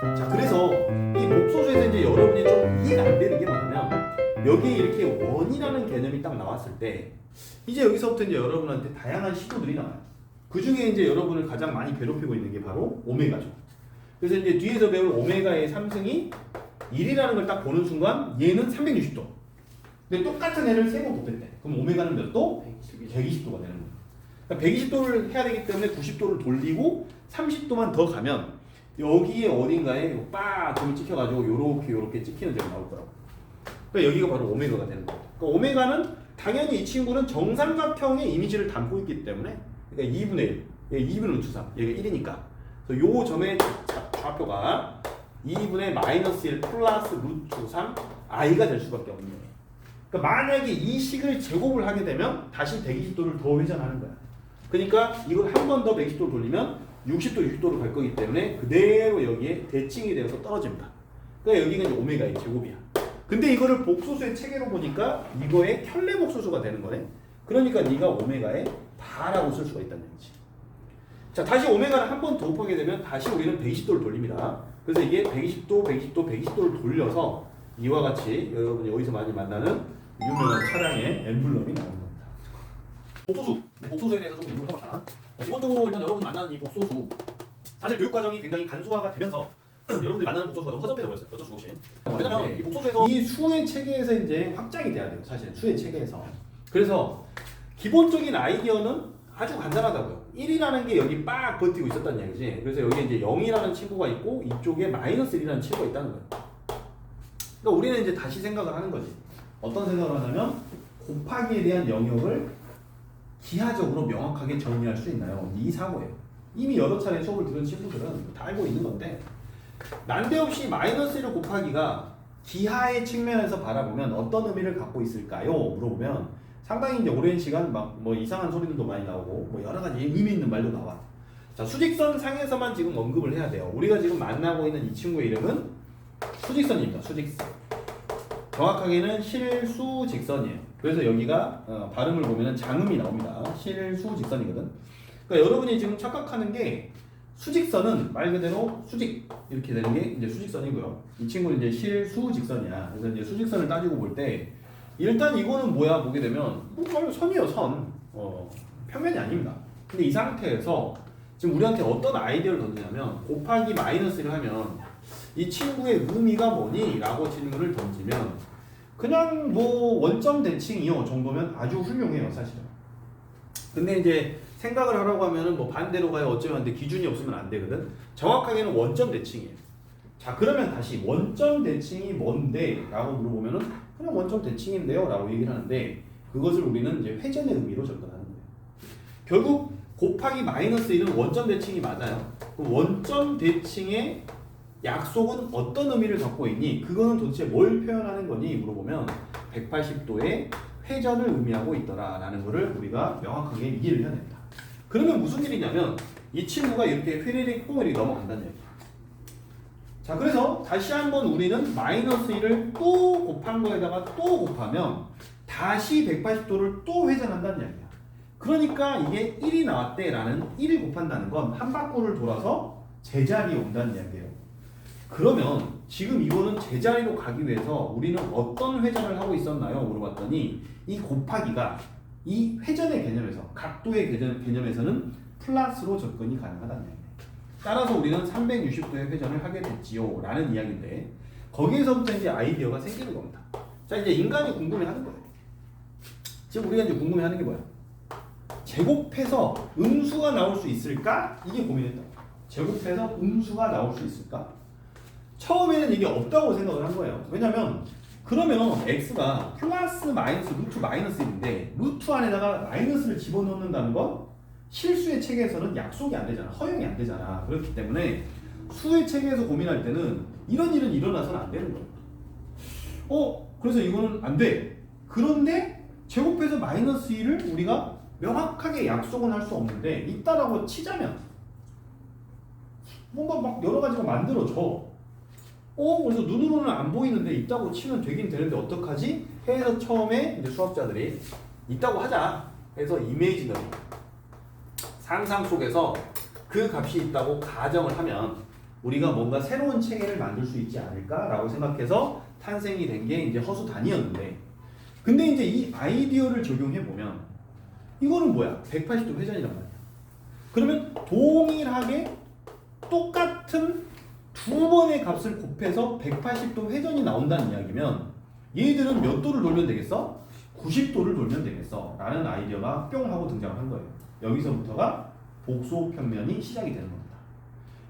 자, 그래서 이 복소수에서 이제 여러분이 좀 이해가 안 되는 게 뭐냐면 여기에 이렇게 원이라는 개념이 딱 나왔을 때 이제 여기서부터 이제 여러분한테 다양한 시도들이 나와요. 그 중에 이제 여러분을 가장 많이 괴롭히고 있는 게 바로 오메가죠. 그래서 이제 뒤에서 배울 오메가의 3승이 1이라는 걸 딱 보는 순간 얘는 360도. 근데 똑같은 애를 3번 곱했대. 그럼 오메가는 몇 도? 120도가 되는 거예요. 그러니까 120도를 해야 되기 때문에 90도를 돌리고 30도만 더 가면 여기에 어딘가에 빡 점이 찍혀가지고 요렇게 찍히는 점이 나올 거라고. 그러니까 여기가 바로 오메가가 되는 거예요. 그러니까 오메가는 당연히 이 친구는 정삼각형의 이미지를 담고 있기 때문에 그러니까 2분의 1, 얘가 2분의 루트 3, 얘가 1이니까 그래서 요 점의 좌표가 2분의 마이너스 1 플러스 루트 3 i가 될 수밖에 없는 거예요. 그러니까 만약에 이 식을 제곱을 하게 되면 다시 120도를 더 회전하는 거야. 그러니까 이걸 한 번 더 120도를 돌리면 60도, 60도로 갈 거기 때문에 그대로 여기에 대칭이 되어서 떨어집니다. 그러니까 여기가 이제 오메가의 제곱이야. 근데 이거를 복소수의 체계로 보니까 이거의 켤레 복소수가 되는 거네. 그러니까 네가 오메가의 다라고 쓸 수가 있다는 얘기지. 자, 다시 오메가를 한 번 더 곱하게 되면 다시 우리는 120도를 돌립니다. 그래서 이게 120도, 120도, 120도를 돌려서 이와 같이 여러분이 여기서 많이 만나는 유명한 차량의 엠블럼이 나오는 겁니다. 복소수, 복소수에 대해서 좀 공부를 해봤다. 기본적으로 일단 여러분이 만나는 이 복소수, 사실 교육 과정이 굉장히 간소화가 되면서 여러분들이 만나는 복소수가 너무 허접해져 버렸어요. 어쩔 수 없이. 왜냐면 이 복소수에서 이 수의 체계에서 이제 확장이 돼야 돼요. 사실은 수의 체계에서. 그래서 기본적인 아이디어는 아주 간단하다고요. 1이라는 게 여기 빡 버티고 있었다는 얘기지. 그래서 여기 이제 0이라는 친구가 있고 이쪽에 마이너스 1이라는 친구가 있다는 거예요. 그러니까 우리는 이제 다시 생각을 하는 거지. 어떤 생각을 하냐면 곱하기에 대한 영역을 기하적으로 명확하게 정리할 수 있나요? 이 사고예요. 이미 여러 차례 수업을 들은 친구들은 다 알고 있는 건데 난데없이 마이너스 1을 곱하기가 기하의 측면에서 바라보면 어떤 의미를 갖고 있을까요? 물어보면 상당히 이제 오랜 시간 막 뭐 이상한 소리들도 많이 나오고 뭐 여러 가지 의미 있는 말도 나와. 자, 수직선 상에서만 지금 언급을 해야 돼요. 우리가 지금 만나고 있는 이 친구의 이름은 수직선입니다. 수직선. 정확하게는 실수직선이에요. 그래서 여기가 발음을 보면은 장음이 나옵니다. 실수직선이거든. 그러니까 여러분이 지금 착각하는 게 수직선은 말 그대로 수직 이렇게 되는 게 이제 수직선이고요. 이 친구는 이제 실수직선이야. 그래서 이제 수직선을 따지고 볼 때 일단 이거는 뭐야 보게 되면 뭐 선이에요, 선. 평면이 아닙니다. 근데 이 상태에서 지금 우리한테 어떤 아이디어를 던지냐면 곱하기 마이너스를 하면 이 친구의 의미가 뭐니? 라고 질문을 던지면 그냥 뭐 원점 대칭이요 정도면 아주 훌륭해요, 사실은. 근데 이제 생각을 하라고 하면은 뭐 반대로 가요 어쩌면 안 돼. 기준이 없으면 안 되거든. 정확하게는 원점 대칭이에요. 자, 그러면 다시 원점 대칭이 뭔데? 라고 물어보면은 그냥 원점 대칭인데요 라고 얘기를 하는데 그것을 우리는 이제 회전의 의미로 접근하는 거예요. 결국 곱하기 마이너스 1은 원점 대칭이 맞아요. 그럼 원점 대칭의 약속은 어떤 의미를 갖고 있니? 그거는 도대체 뭘 표현하는 거니? 물어보면 180도의 회전을 의미하고 있더라 라는 거를 우리가 명확하게 이해를 해야 됩니다. 그러면 무슨 일이냐면 이 친구가 이렇게 휘리릭 뽕이리 넘어간다는 얘기예요. 자, 그래서 다시 한번 우리는 마이너스 1을 또 곱한 거에다가 또 곱하면 다시 180도를 또 회전한다는 이야기야. 그러니까 이게 1이 나왔대 라는 1을 곱한다는 건 한 바퀴를 돌아서 제자리에 온다는 이야기예요. 그러면 지금 이거는 제자리로 가기 위해서 우리는 어떤 회전을 하고 있었나요? 물어봤더니 이 곱하기가 이 회전의 개념에서 각도의 개념에서는 플러스로 접근이 가능하다는 이야기예요. 따라서 우리는 360도의 회전을 하게 됐지요 라는 이야기인데 거기에서부터 이제 아이디어가 생기는 겁니다. 자, 이제 인간이 궁금해하는 거예요. 지금 우리가 이제 궁금해하는 게 뭐야? 제곱해서 음수가 나올 수 있을까? 이게 고민했다. 제곱해서 음수가 나올 수 있을까? 처음에는 이게 없다고 생각을 한 거예요. 왜냐면 그러면 x가 플러스 마이너스 루트 마이너스 1인데 루트 안에다가 마이너스를 집어넣는다는 건 실수의 체계에서는 약속이 안 되잖아. 허용이 안 되잖아. 그렇기 때문에 수의 체계에서 고민할 때는 이런 일은 일어나서는 안 되는 거예요. 그래서 이거는 안 돼. 그런데 제곱해서 마이너스 1을 우리가 명확하게 약속은 할 수 없는데 있다라고 치자면 뭔가 막 여러 가지가 만들어져. 그래서 눈으로는 안 보이는데 있다고 치면 되긴 되는데 어떡하지? 해서 처음에 이제 수학자들이 있다고 하자 해서 이미지너리 상상 속에서 그 값이 있다고 가정을 하면 우리가 뭔가 새로운 체계를 만들 수 있지 않을까라고 생각해서 탄생이 된 게 이제 허수단이었는데, 근데 이제 이 아이디어를 적용해 보면 이거는 뭐야? 180도 회전이란 말이야. 그러면 동일하게 똑같은 두 번의 값을 곱해서 180도 회전이 나온다는 이야기면 얘들은 몇 도를 돌면 되겠어? 90도를 돌면 되겠어 라는 아이디어가 뿅 하고 등장을 한 거예요. 여기서부터가 복소 평면이 시작이 되는 겁니다.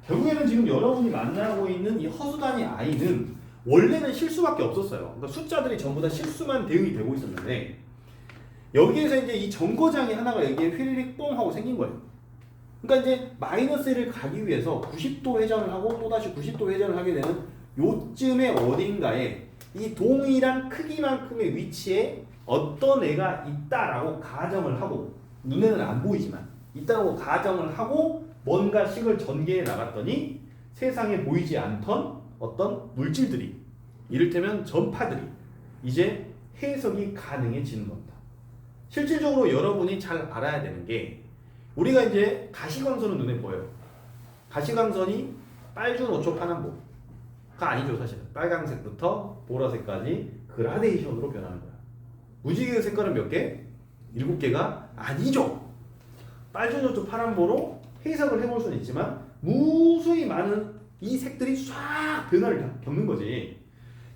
결국에는 지금 여러분이 만나고 있는 이 허수단위 i는 원래는 실수밖에 없었어요. 그러니까 숫자들이 전부 다 실수만 대응이 되고 있었는데 여기에서 이제 이 정거장이 하나가 여기에 휘리릭 뽕 하고 생긴 거예요. 그러니까 이제 마이너스 1을 가기 위해서 90도 회전을 하고 또다시 90도 회전을 하게 되는 요쯤에 어딘가에 이 동일한 크기만큼의 위치에 어떤 애가 있다라고 가정을 하고, 눈에는 안 보이지만 있다고 가정을 하고 뭔가 식을 전개해 나갔더니 세상에 보이지 않던 어떤 물질들이, 이를테면 전파들이 이제 해석이 가능해지는 겁니다. 실질적으로 여러분이 잘 알아야 되는 게, 우리가 이제 가시광선은 눈에 보여요. 가시광선이 빨주, 노초, 파남보가 아니죠. 사실은 빨강색부터 보라색까지 그라데이션으로 변하는 거야. 무지개의 색깔은 몇 개? 7개가 아니죠. 빨주, 노초, 파남보로 해석을 해볼 수는 있지만 무수히 많은 이 색들이 싹 변화를 겪는 거지.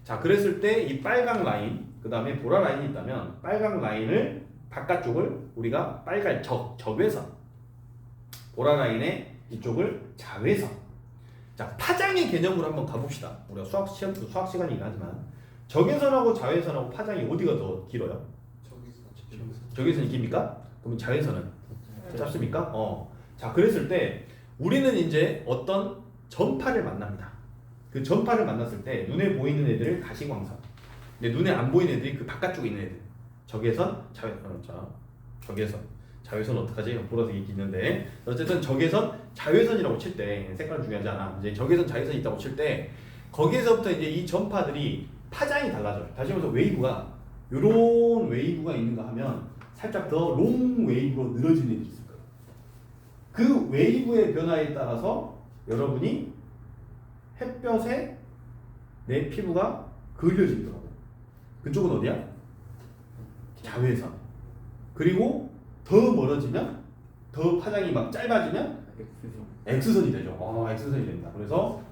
자, 그랬을 때 이 빨강 라인, 그 다음에 보라 라인이 있다면 빨강 라인을 바깥쪽을 우리가 빨간 적외선, 보라 라인의 이쪽을 자외선. 자, 파장의 개념으로 한번 가봅시다. 우리가 수학 시간이긴 하지만 적외선하고 자외선하고 파장이 어디가 더 길어요? 적외선이 깁니까? 그럼 자외선은 짧습니까? 자, 그랬을 때 우리는 이제 어떤 전파를 만납니다. 그 전파를 만났을 때 눈에 보이는 애들을 가시광선, 근데 눈에 안 보이는 애들이 그 바깥쪽에 있는 애들, 적외선, 자외선. 자, 적외선, 자외선 어떡하지? 보라색이 있는데 어쨌든 적외선, 자외선이라고 칠 때 색깔은 중요하지 않아. 이제 적외선, 자외선이 있다고 칠 때 거기에서부터 이제 이 전파들이 파장이 달라져요. 다시 말해서 웨이브가 요런 웨이브가 있는가 하면 살짝 더 롱 웨이브로 늘어지는 애들이 있을 거예요. 그 웨이브의 변화에 따라서 여러분이 햇볕에 내 피부가 그려지기도 하고, 그쪽은 어디야? 자외선. 그리고 더 멀어지면, 더 파장이 막 짧아지면 X선이 되죠. X선이 됩니다. 그래서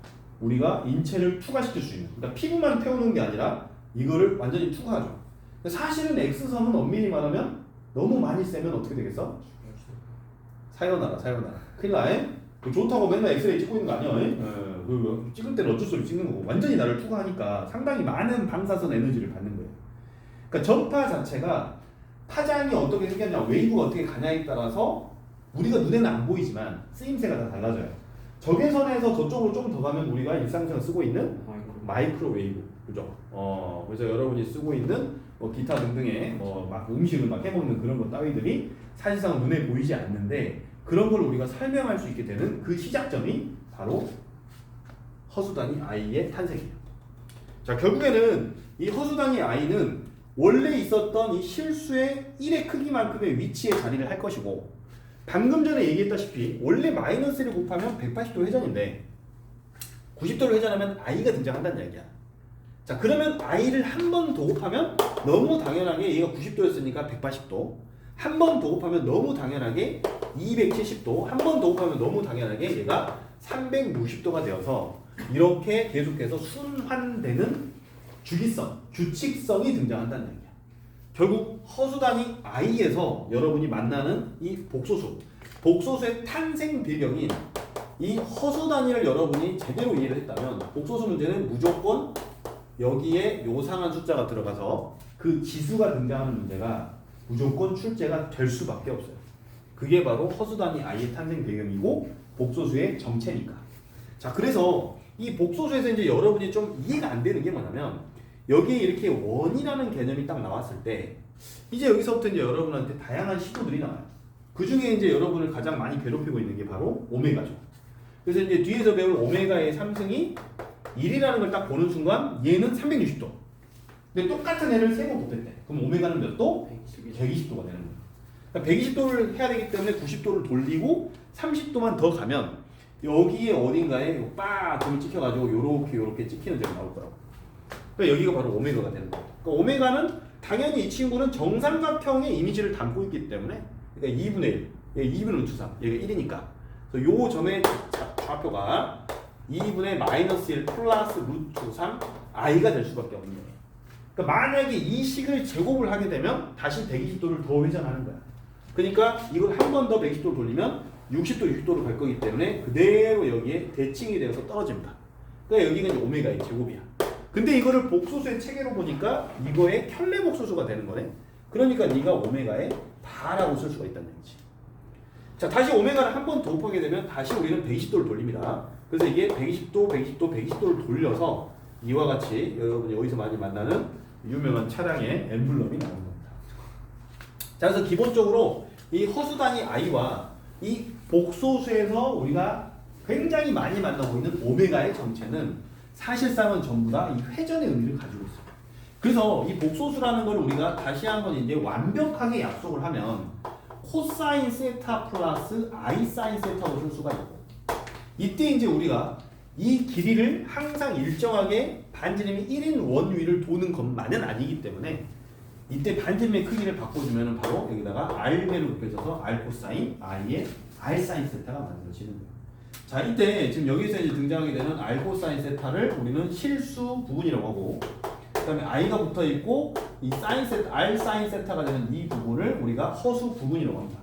우리가 인체를 투과시킬 수 있는, 그러니까 피부만 태우는 게 아니라 이거를 완전히 투과하죠. 사실은 X선은 엄밀히 말하면 너무 많이 세면 어떻게 되겠어? 사요나라. 큰일 나해? 좋다고 맨날 엑스레이 찍고 있는 거 아니야? 찍을 때는 어쩔 수 없이 찍는 거고, 완전히 나를 투과하니까 상당히 많은 방사선 에너지를 받는 거예요. 그러니까 전파 자체가 파장이 어떻게 생겼냐, 웨이브가 어떻게 가냐에 따라서 우리가 눈에는 안 보이지만 쓰임새가 다 달라져요. 적외선에서 저쪽으로 좀 더 가면 우리가 일상생활 쓰고 있는 마이크로웨이브, 그죠? 그래서 여러분이 쓰고 있는 뭐 기타 등등의 막 음식을 막 해먹는 그런 것 따위들이 사실상 눈에 보이지 않는데, 그런 걸 우리가 설명할 수 있게 되는 그 시작점이 바로 허수단위 i의 탄생이에요. 자, 결국에는 이 허수단위 i는 원래 있었던 이 실수의 1의 크기만큼의 위치에 자리를 할 것이고, 방금 전에 얘기했다시피 원래 마이너스 1을 곱하면 180도 회전인데 90도를 회전하면 i가 등장한다는 이야기야. 자, 그러면 i를 한 번 더 곱하면 너무 당연하게 얘가 90도였으니까 180도, 한 번 더 곱하면 너무 당연하게 270도, 한 번 더 곱하면 너무 당연하게 얘가 360도가 되어서 이렇게 계속해서 순환되는 주기성, 규칙성이 등장한다는 얘기야. 결국 허수단위 i에서 여러분이 만나는 이 복소수의 탄생 배경인 이 허수단위를 여러분이 제대로 이해를 했다면, 복소수 문제는 무조건 여기에 요상한 숫자가 들어가서 그 지수가 등장하는 문제가 무조건 출제가 될 수밖에 없어요. 그게 바로 허수단위 i의 탄생 배경이고 복소수의 정체니까. 자, 그래서 이 복소수에서 이제 여러분이 좀 이해가 안 되는 게 뭐냐면, 여기에 이렇게 원이라는 개념이 딱 나왔을 때 이제 여기서부터 이제 여러분한테 다양한 시도들이 나와요. 그 중에 이제 여러분을 가장 많이 괴롭히고 있는 게 바로 오메가죠. 그래서 이제 뒤에서 배울 오메가의 3승이 1이라는 걸 딱 보는 순간 얘는 360도. 근데 똑같은 애를 세 번 곱했대. 그럼 오메가는 몇 도? 120도가 되는 거예요. 그러니까 120도를 해야 되기 때문에 90도를 돌리고 30도만 더 가면 여기에 어딘가에 빡 점을 찍혀가지고 요렇게 찍히는 점이 나올 거라고. 그러니까 여기가 바로 오메가가 되는 거예요. 그러니까 오메가는 당연히 이 친구는 정삼각형의 이미지를 담고 있기 때문에 그러니까 2분의 1, 얘가 2분의 루트 3, 얘가 1이니까 그래서 요 점의 좌표가 2분의 마이너스 1 플러스 루트 3 i가 될 수밖에 없는 거예요. 그러니까 만약에 이 식을 제곱을 하게 되면 다시 120도를 더 회전하는 거야. 그러니까 이걸 한 번 더 120도를 돌리면 60도, 60도로 갈 거기 때문에 그대로 여기에 대칭이 되어서 떨어집니다. 그러니까 여기가 이제 오메가의 제곱이야. 근데 이거를 복소수의 체계로 보니까 이거의 켤레 복소수가 되는 거네. 그러니까 네가 오메가의 다라고 쓸 수가 있다는 얘기지. 자, 다시 오메가를 한 번 더 곱하게 되면 다시 우리는 120도를 돌립니다. 그래서 이게 120도, 120도, 120도를 돌려서 이와 같이 여러분이 여기서 많이 만나는 유명한 차량의 엠블럼이 나오는 겁니다. 자, 그래서 기본적으로 이 허수단위 i와 이 복소수에서 우리가 굉장히 많이 만나고 있는 오메가의 정체는 사실상은 전부 다 이 회전의 의미를 가지고 있어요. 그래서 이 복소수라는 걸 우리가 다시 한번 이제 완벽하게 약속을 하면 코사인 세타 플러스 i 사인 세타로 쓸 수가 있고, 이때 이제 우리가 이 길이를 항상 일정하게 반지름이 1인 원 위를 도는 것만은 아니기 때문에 이때 반지름의 크기를 바꿔주면 바로 여기다가 r배로 곱해져서 r 코사인 i의 r 사인 세타가 만들어지는 거예요. 자, 이때 지금 여기서 이제 등장하게 되는 r 코사인 세타를 우리는 실수 부분이라고 하고, 그 다음에 i가 붙어 있고 이 사인 세타, r 사인 세타가 되는 이 부분을 우리가 허수 부분이라고 합니다.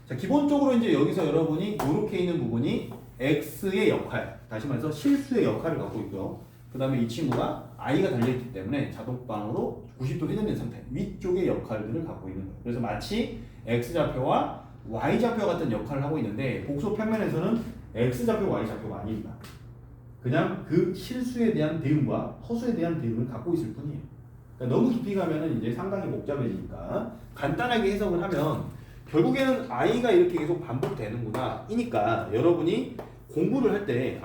자, 기본적으로 이제 여기서 여러분이 이렇게 있는 부분이 x의 역할, 다시 말해서 실수의 역할을 갖고 있고요. 그 다음에 이 친구가 i가 달려있기 때문에 자동방으로 90도 회전된 상태, 위쪽의 역할들을 갖고 있는 거예요. 그래서 마치 x좌표와 y좌표 같은 역할을 하고 있는데 복소 평면에서는 x좌표, y좌표가 아닙니다. 그냥 그 실수에 대한 대응과 허수에 대한 대응을 갖고 있을 뿐이에요. 그러니까 너무 깊이 가면은 이제 상당히 복잡해지니까 간단하게 해석을 하면 결국에는 i가 이렇게 계속 반복되는구나 이니까 여러분이 공부를 할 때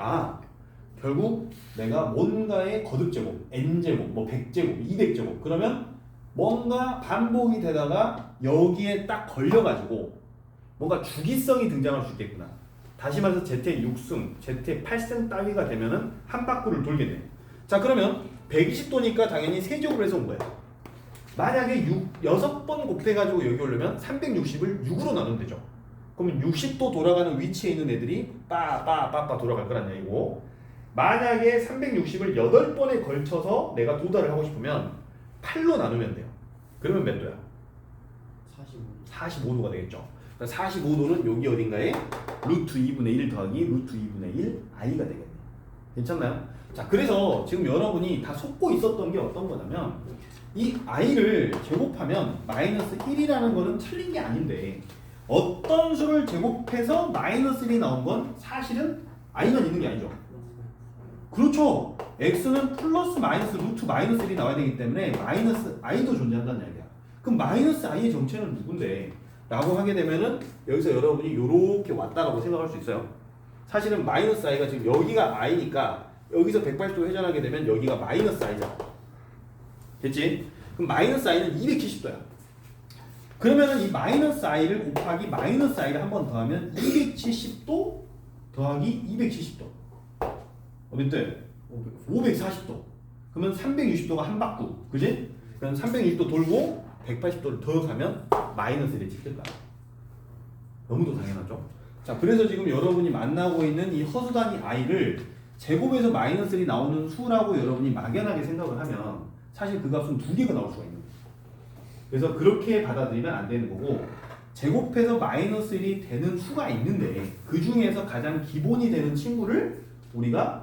결국 내가 뭔가의 거듭제곱, n제곱, 뭐 100제곱, 200제곱 그러면 뭔가 반복이 되다가 여기에 딱 걸려가지고 뭔가 주기성이 등장할 수 있겠구나. 다시 말해서 z의 6승, z의 8승 따위가 되면은 한 바퀴를 돌게 돼요. 자, 그러면 120도니까 당연히 세제곱을 해서 온 거예요. 만약에 6번 곱해가지고 여기 오려면 360을 6으로 나누면 되죠. 그러면 60도 돌아가는 위치에 있는 애들이 빠빠빠빠 돌아갈 거란 얘기고, 만약에 360을 8번에 걸쳐서 내가 도달을 하고 싶으면 8로 나누면 돼요. 그러면 몇 도야? 45도가 되겠죠. 그러니까 45도는 여기 어딘가에 루트 2분의 1 더하기 루트 2분의 1 i가 되겠네요. 괜찮나요? 자, 그래서 지금 여러분이 다 속고 있었던 게 어떤 거냐면 이 i를 제곱하면 마이너스 1이라는 거는 틀린 게 아닌데 어떤 수를 제곱해서 마이너스 1이 나온 건 사실은 i만 있는 게 아니죠. 그렇죠. x는 플러스 마이너스 루트 마이너스 1이 나와야 되기 때문에 마이너스 i도 존재한다는 얘기야. 그럼 마이너스 i의 정체는 누군데? 라고 하게 되면은 여기서 여러분이 요렇게 왔다라고 생각할 수 있어요. 사실은 마이너스 i가 지금 여기가 i니까 여기서 180도 회전하게 되면 여기가 마이너스 i잖아. 됐지? 그럼 마이너스 i는 270도야. 그러면은 이 마이너스 i를 곱하기 마이너스 i를 한 번 더하면 270도 더하기 270도. 몇 대? 540도. 그러면 360도가 한 바퀴. 그지? 그럼 360도 돌고 180도를 더 가면 마이너스 1이 찍힐 거야. 너무도 당연하죠? 자, 그래서 지금 여러분이 만나고 있는 이 허수단위 i를 제곱에서 마이너스 1이 나오는 수라고 여러분이 막연하게 생각을 하면 사실 그 값은 두 개가 나올 수가 있는 거예요. 그래서 그렇게 받아들이면 안 되는 거고, 제곱해서 마이너스 1이 되는 수가 있는데 그 중에서 가장 기본이 되는 친구를 우리가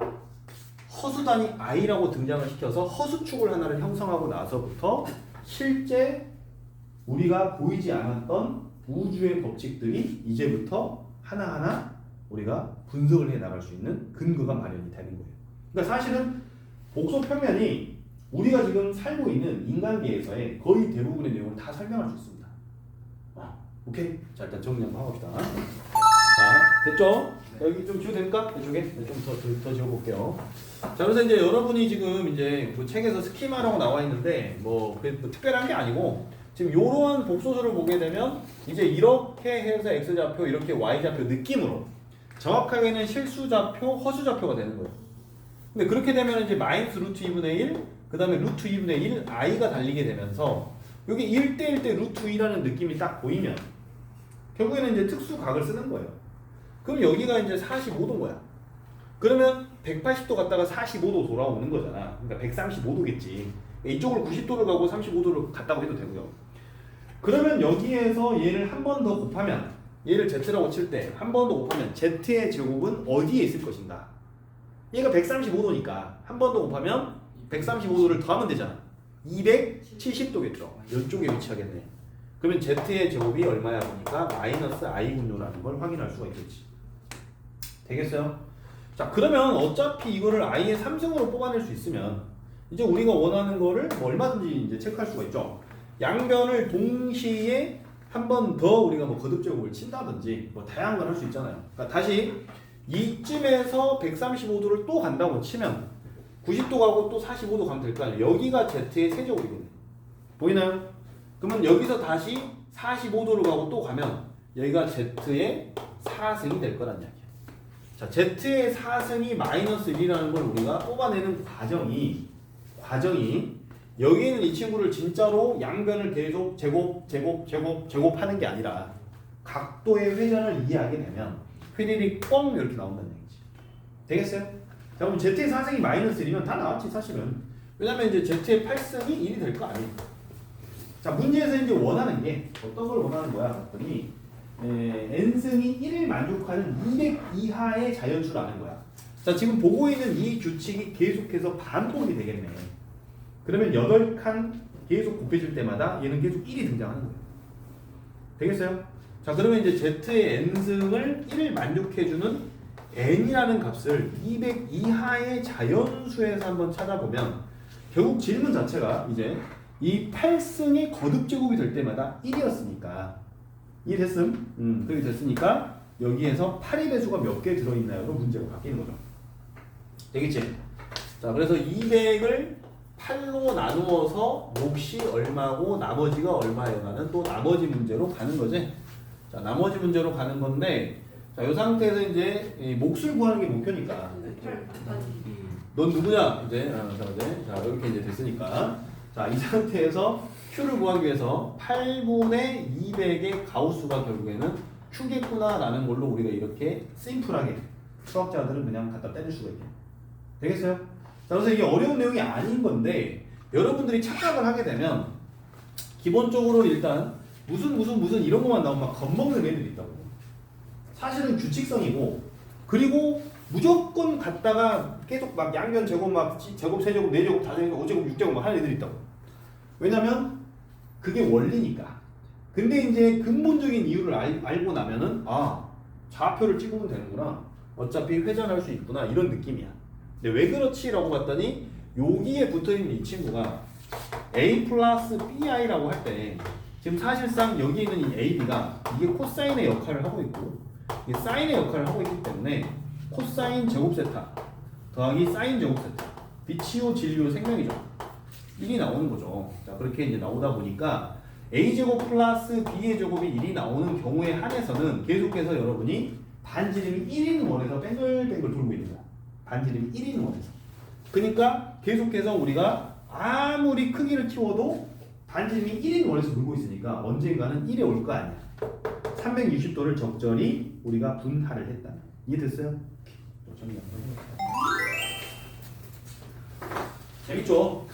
허수단위 i라고 등장을 시켜서 허수축을 하나를 형성하고 나서부터 실제 우리가 보이지 않았던 우주의 법칙들이 이제부터 하나하나 우리가 분석을 해 나갈 수 있는 근거가 마련이 되는 거예요. 그러니까 사실은 복소 평면이 우리가 지금 살고 있는 인간계에서의 거의 대부분의 내용을 다 설명할 수 있습니다. 오케이? 자, 일단 정리 한번 해봅시다. 자, 됐죠? 여기 좀 지워도 됩니까? 이쪽에? 네, 좀 더 지워볼게요. 자, 그래서 이제 여러분이 지금 이제 그 책에서 스키마라고 나와 있는데 뭐 특별한 게 아니고 지금 이러한 복소수를 보게 되면 이제 이렇게 해서 x좌표 이렇게 y좌표 느낌으로 정확하게는 실수좌표, 허수좌표가 되는 거예요. 근데 그렇게 되면 이제 마이너스 루트 2분의 1, 그 다음에 루트 2분의 1, i가 달리게 되면서 여기 1대1 대 루트 2라는 느낌이 딱 보이면 결국에는 이제 특수각을 쓰는 거예요. 그럼 여기가 이제 45도인 거야. 그러면 180도 갔다가 45도 돌아오는 거잖아. 그러니까 135도겠지. 이쪽으로 90도를 가고 35도를 갔다고 해도 되고요. 그러면 여기에서 얘를 한 번 더 곱하면, 얘를 z라고 칠 때 한 번 더 곱하면 z의 제곱은 어디에 있을 것인가? 얘가 135도니까 한 번 더 곱하면 135도를 더하면 되잖아. 270도겠죠. 이쪽에 위치하겠네. 그러면 z의 제곱이 얼마야 보니까 마이너스 i분요라는 걸 확인할 수가 있겠지. 되겠어요? 자, 그러면 어차피 이거를 i의 3승으로 뽑아낼 수 있으면 이제 우리가 원하는 거를 뭐 얼마든지 이제 체크할 수가 있죠. 양변을 동시에 한 번 더 우리가 뭐 거듭제곱을 친다든지 뭐 다양한 걸 할 수 있잖아요. 그러니까 다시 이쯤에서 135도를 또 간다고 치면 90도 가고 또 45도 가면 될 거 아니에요. 여기가 z의 세제곱이거든요. 보이나요? 그러면 여기서 다시 45도를 가고 또 가면 여기가 z의 4승이 될 거란 이야기예요. 자, z의 4승이 마이너스 1이라는 걸 우리가 뽑아내는 과정이 여기 있는 이 친구를 진짜로 양변을 계속 제곱하는 게 아니라 각도의 회전을 이해하게 되면 휘리릭 뻥 이렇게 나온다는 얘기지. 되겠어요? 자, 그럼 z의 4승이 마이너스 1이면 다 나왔지 사실은. 왜냐면 이제 z의 8승이 1이 될 거 아니에요. 자, 문제에서 이제 원하는 게 어떤 걸 원하는 거야? 봤더니 n승이 1을 만족하는 200 이하의 자연수라는 거야. 자, 지금 보고 있는 이 규칙이 계속해서 반복이 되겠네. 그러면 8칸 계속 곱해줄 때마다 얘는 계속 1이 등장하는 거예요. 되겠어요? 자, 그러면 이제 z의 n승을 1을 만족해주는 n이라는 값을 200 이하의 자연수에서 한번 찾아보면 결국 질문 자체가 이제 이 8승의 거듭제곱이 될 때마다 1이었으니까 이해됐음? 그렇게 됐으니까 여기에서 8의 배수가 몇 개 들어있나요로 문제가 바뀌는 거죠. 되겠지? 자, 그래서 200을 8로 나누어서 몫이 얼마고 나머지가 얼마예요라는 또 나머지 문제로 가는 거지. 자, 나머지 문제로 가는 건데, 자, 이 상태에서 이제 이 몫을 구하는 게 목표니까. 넌 누구냐? 이제 자, 이렇게 이제 됐으니까. 자, 이 상태에서 Q를 구하기 위해서 8분의 200의 가우스가 결국에는 Q겠구나라는 걸로 우리가 이렇게 심플하게 수학자들은 그냥 갖다 때릴 수가 있게. 되겠어요? 자, 그래서 이게 어려운 내용이 아닌 건데 여러분들이 착각을 하게 되면 기본적으로 일단 무슨 이런 것만 나오면 막 겁먹는 애들이 있다고. 사실은 규칙성이고 그리고 무조건 갖다가 계속 막 양변 제곱 막 제곱, 세제곱, 네제곱, 다제곱, 오제곱, 육제곱 막 하는 애들이 있다고. 왜냐면 그게 원리니까. 근데 이제 근본적인 이유를 알고 나면은 좌표를 찍으면 되는구나. 어차피 회전할 수 있구나. 이런 느낌이야. 근데 왜 그렇지? 라고 봤더니 여기에 붙어있는 이 친구가 A 플러스 BI라고 할 때 지금 사실상 여기 있는 이 AB가 이게 코사인의 역할을 하고 있고 이게 사인의 역할을 하고 있기 때문에 코사인 제곱 세타 더하기 사인 제곱 세타 비치오 진리오 생명이죠. 1이 나오는 거죠. 자, 그렇게 이제 나오다 보니까 A제곱 플러스 B의 제곱이 1이 나오는 경우에 한해서는 계속해서 여러분이 반지름이 1인 원에서 뱅글뱅글 돌고 있는 거야. 반지름이 1인 원에서. 그러니까 계속해서 우리가 아무리 크기를 키워도 반지름이 1인 원에서 돌고 있으니까 언젠가는 1에 올 거 아니야. 360도를 적절히 우리가 분할을 했다. 이해됐어요? 재밌죠?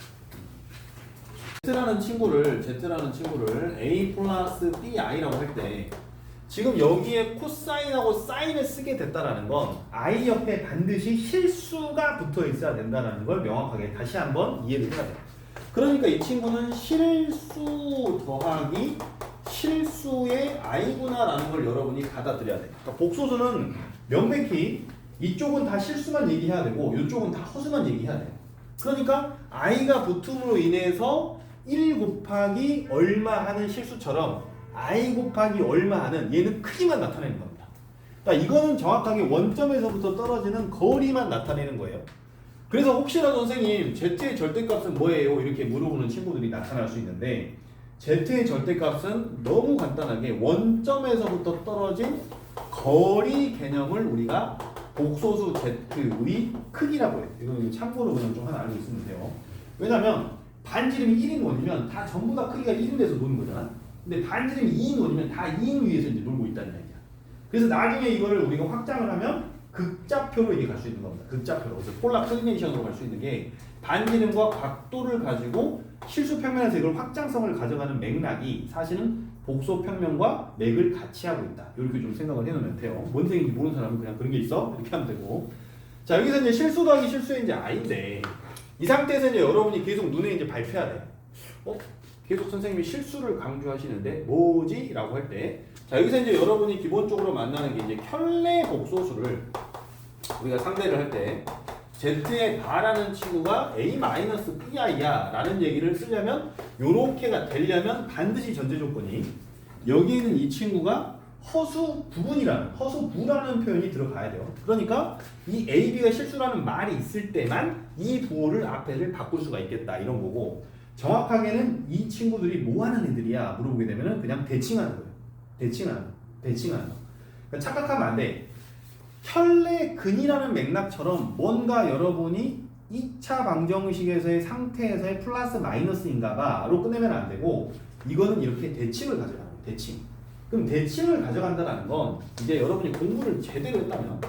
Z라는 친구를 A 플러스 BI라고 할 때 지금 여기에 코사인하고 사인을 쓰게 됐다라는 건 I 옆에 반드시 실수가 붙어 있어야 된다는 걸 명확하게 다시 한번 이해를 해야 돼요. 그러니까 이 친구는 실수 더하기 실수의 I구나라는 걸 여러분이 받아들여야 돼요. 그러니까 복소수는 명백히 이쪽은 다 실수만 얘기해야 되고 이쪽은 다 허수만 얘기해야 돼요. 그러니까 I가 붙음으로 인해서 1 곱하기 얼마 하는 실수처럼 I 곱하기 얼마 하는 얘는 크기만 나타내는 겁니다. 그러니까 이거는 정확하게 원점에서부터 떨어지는 거리만 나타내는 거예요. 그래서 혹시라도 선생님 Z의 절대값은 뭐예요? 이렇게 물어보는 친구들이 나타날 수 있는데 Z의 절대값은 너무 간단하게 원점에서부터 떨어진 거리 개념을 우리가 복소수 Z의 크기라고 해요. 이건 참고로 그냥 좀 하나 알고 있으면 돼요. 왜냐면 반지름이 1인 원이면 다 전부 다 크기가 1인 데서 노는 거잖아. 근데 반지름이 2인 원이면 다 2인 위에서 이제 놀고 있다는 얘기야. 그래서 나중에 이거를 우리가 확장을 하면 극좌표로 이게 갈 수 있는 겁니다. 극좌표로. 그래서 폴라 클리네이션으로 갈 수 있는 게 반지름과 각도를 가지고 실수 평면에서 이걸 확장성을 가져가는 맥락이 사실은 복소 평면과 맥을 같이 하고 있다. 이렇게 좀 생각을 해놓으면 돼요. 뭔 얘기인지 모르는 사람은 그냥 그런 게 있어? 이렇게 하면 되고. 자, 여기서 이제 실수 더하기 실수의 이제 I인데 이 상태에서 이제 여러분이 계속 눈에 이제 발표해야 돼. 계속 선생님이 실수를 강조하시는데 뭐지? 라고 할 때, 자, 여기서 이제 여러분이 기본적으로 만나는 게 이제 켤레 복소수를 우리가 상대를 할 때 Z에 바라는 친구가 A-BI야 라는 얘기를 쓰려면 요렇게가 되려면 반드시 전제 조건이 여기에는 이 친구가 허수부라는 표현이 들어가야 돼요. 그러니까 이 A, B가 실수라는 말이 있을 때만 이 부호를 앞에를 바꿀 수가 있겠다 이런 거고, 정확하게는 이 친구들이 뭐 하는 애들이야 물어보게 되면은 그냥 대칭하는 거예요. 대칭하는 거. 그러니까 착각하면 안 돼. 혈내근이라는 맥락처럼 뭔가 여러분이 2차 방정식에서의 상태에서의 플러스 마이너스인가봐로 끝내면 안 되고, 이거는 이렇게 대칭을 가져가는 거예요. 대칭. 그럼 대칭을 가져간다는 건 이제 여러분이 공부를 제대로 했다면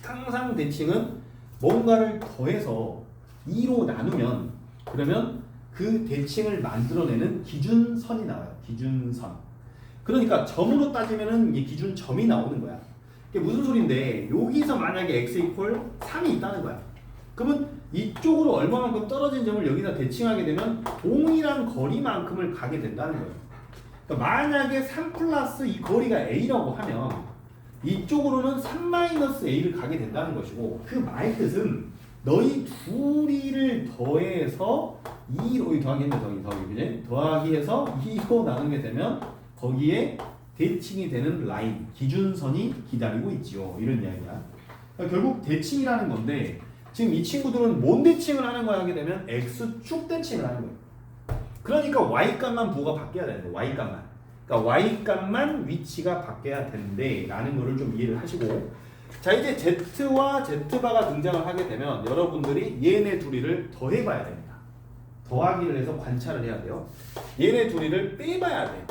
항상 대칭은 뭔가를 더해서 2로 나누면 그러면 그 대칭을 만들어내는 기준선이 나와요. 기준선. 그러니까 점으로 따지면은 이게 기준점이 나오는 거야. 이게 무슨 소린데, 여기서 만약에 x 이퀄 3이 있다는 거야. 그러면 이쪽으로 얼마만큼 떨어진 점을 여기다 대칭하게 되면 동일한 거리만큼을 가게 된다는 거예요. 그러니까 만약에 3 플러스 이 거리가 a라고 하면 이쪽으로는 3 마이너스 a를 가게 된다는 것이고, 그 말 뜻은 너희 둘이를 더해서 2로 더하기해서 2로 나누게 되면 거기에 대칭이 되는 라인, 기준선이 기다리고 있지요. 이런 이야기야. 그러니까 결국 대칭이라는 건데, 지금 이 친구들은 뭔 대칭을 하는 거야 하게 되면 x축 대칭을 하는 거예요. 그러니까 y값만 부호가 바뀌어야 되는 거예요. y값만. 그러니까 y값만 위치가 바뀌어야 되는데 라는 거를 좀 이해를 하시고, 자, 이제 z와 z바가 등장을 하게 되면 여러분들이 얘네 둘이를 더해봐야 됩니다. 더하기를 해서 관찰을 해야 돼요. 얘네 둘이를 빼봐야 돼.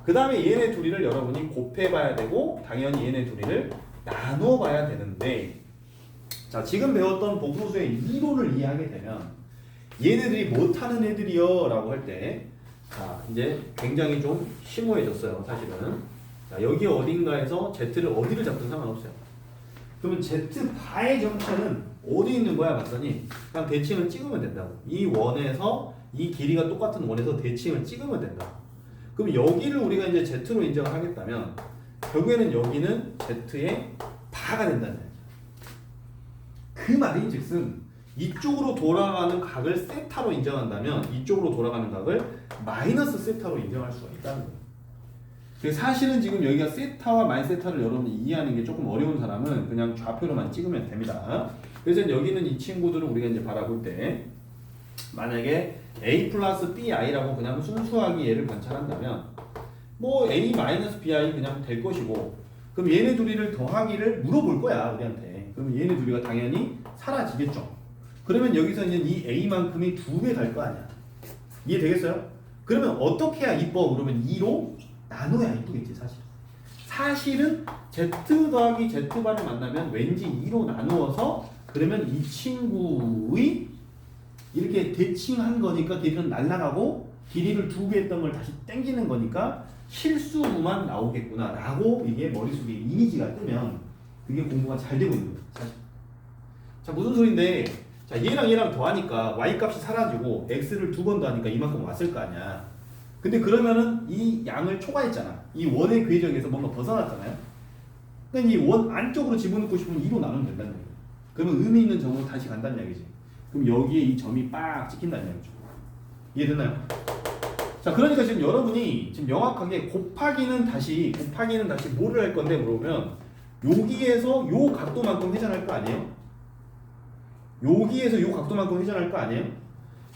그 다음에 얘네 둘이를 여러분이 곱해봐야 되고, 당연히 얘네 둘이를 나눠봐야 되는데, 자, 지금 배웠던 복소수의 이론을 이해하게 되면 얘네들이 못하는 애들이요 라고 할 때, 자, 이제 굉장히 좀 심오해졌어요. 사실은. 자, 여기 어딘가에서 z를 어디를 잡든 상관없어요. 그러면 z바의 정체는 어디 있는 거야 봤더니 그냥 대칭을 찍으면 된다고. 이 원에서 이 길이가 똑같은 원에서 대칭을 찍으면 된다. 그럼 여기를 우리가 이제 z로 인정을 하겠다면 결국에는 여기는 z의 바가 된다는 거예요. 그 말인즉슨 이쪽으로 돌아가는 각을 세타로 인정한다면 이쪽으로 돌아가는 각을 마이너스 세타로 인정할 수가 있다는 거예요. 사실은 지금 여기가 세타와 마이너스 세타를 여러분이 이해하는 게 조금 어려운 사람은 그냥 좌표로만 찍으면 됩니다. 그래서 여기는 이 친구들은 우리가 이제 바라볼 때 만약에 a 플러스 bi라고 그냥 순수하게 얘를 관찰한다면 뭐 a 마이너스 bi 그냥 될 것이고, 그럼 얘네 둘이를 더하기를 물어볼 거야 우리한테. 그럼 얘네 둘이가 당연히 사라지겠죠. 그러면 여기서 이제 이 a만큼이 2배 갈 거 아니야. 이해되겠어요? 그러면 어떻게 해야 이뻐? 그러면 2로 나눠야 이쁘겠지 사실. 사실은 z 더하기 z바를 만나면 왠지 2로 나누어서 그러면 이 친구의 이렇게 대칭한 거니까 길이는 날아가고 길이를 2배 했던 걸 다시 땡기는 거니까 실수만 나오겠구나 라고 이게 머릿속에 이미지가 뜨면 그게 공부가 잘 되고 있는 거예요 사실. 자, 무슨 소린데, 자, 얘랑 더하니까 y값이 사라지고 x를 2번 더하니까 이만큼 왔을 거 아니야. 근데 그러면은 이 양을 초과했잖아. 이 원의 궤적에서 뭔가 벗어났잖아요. 그러니까 이 원 안쪽으로 집어넣고 싶으면 2로 나누면 된다는 거예요. 그러면 의미 있는 점으로 다시 간다는 얘기지. 그럼 여기에 이 점이 빡 찍힌다는 얘기죠. 이해됐나요? 자, 그러니까 지금 여러분이 지금 명확하게 곱하기는 다시 뭐를 할 건데 물어보면 여기에서 요 각도만큼 회전할 거 아니에요? 여기에서 요 각도만큼 회전할 거 아니에요?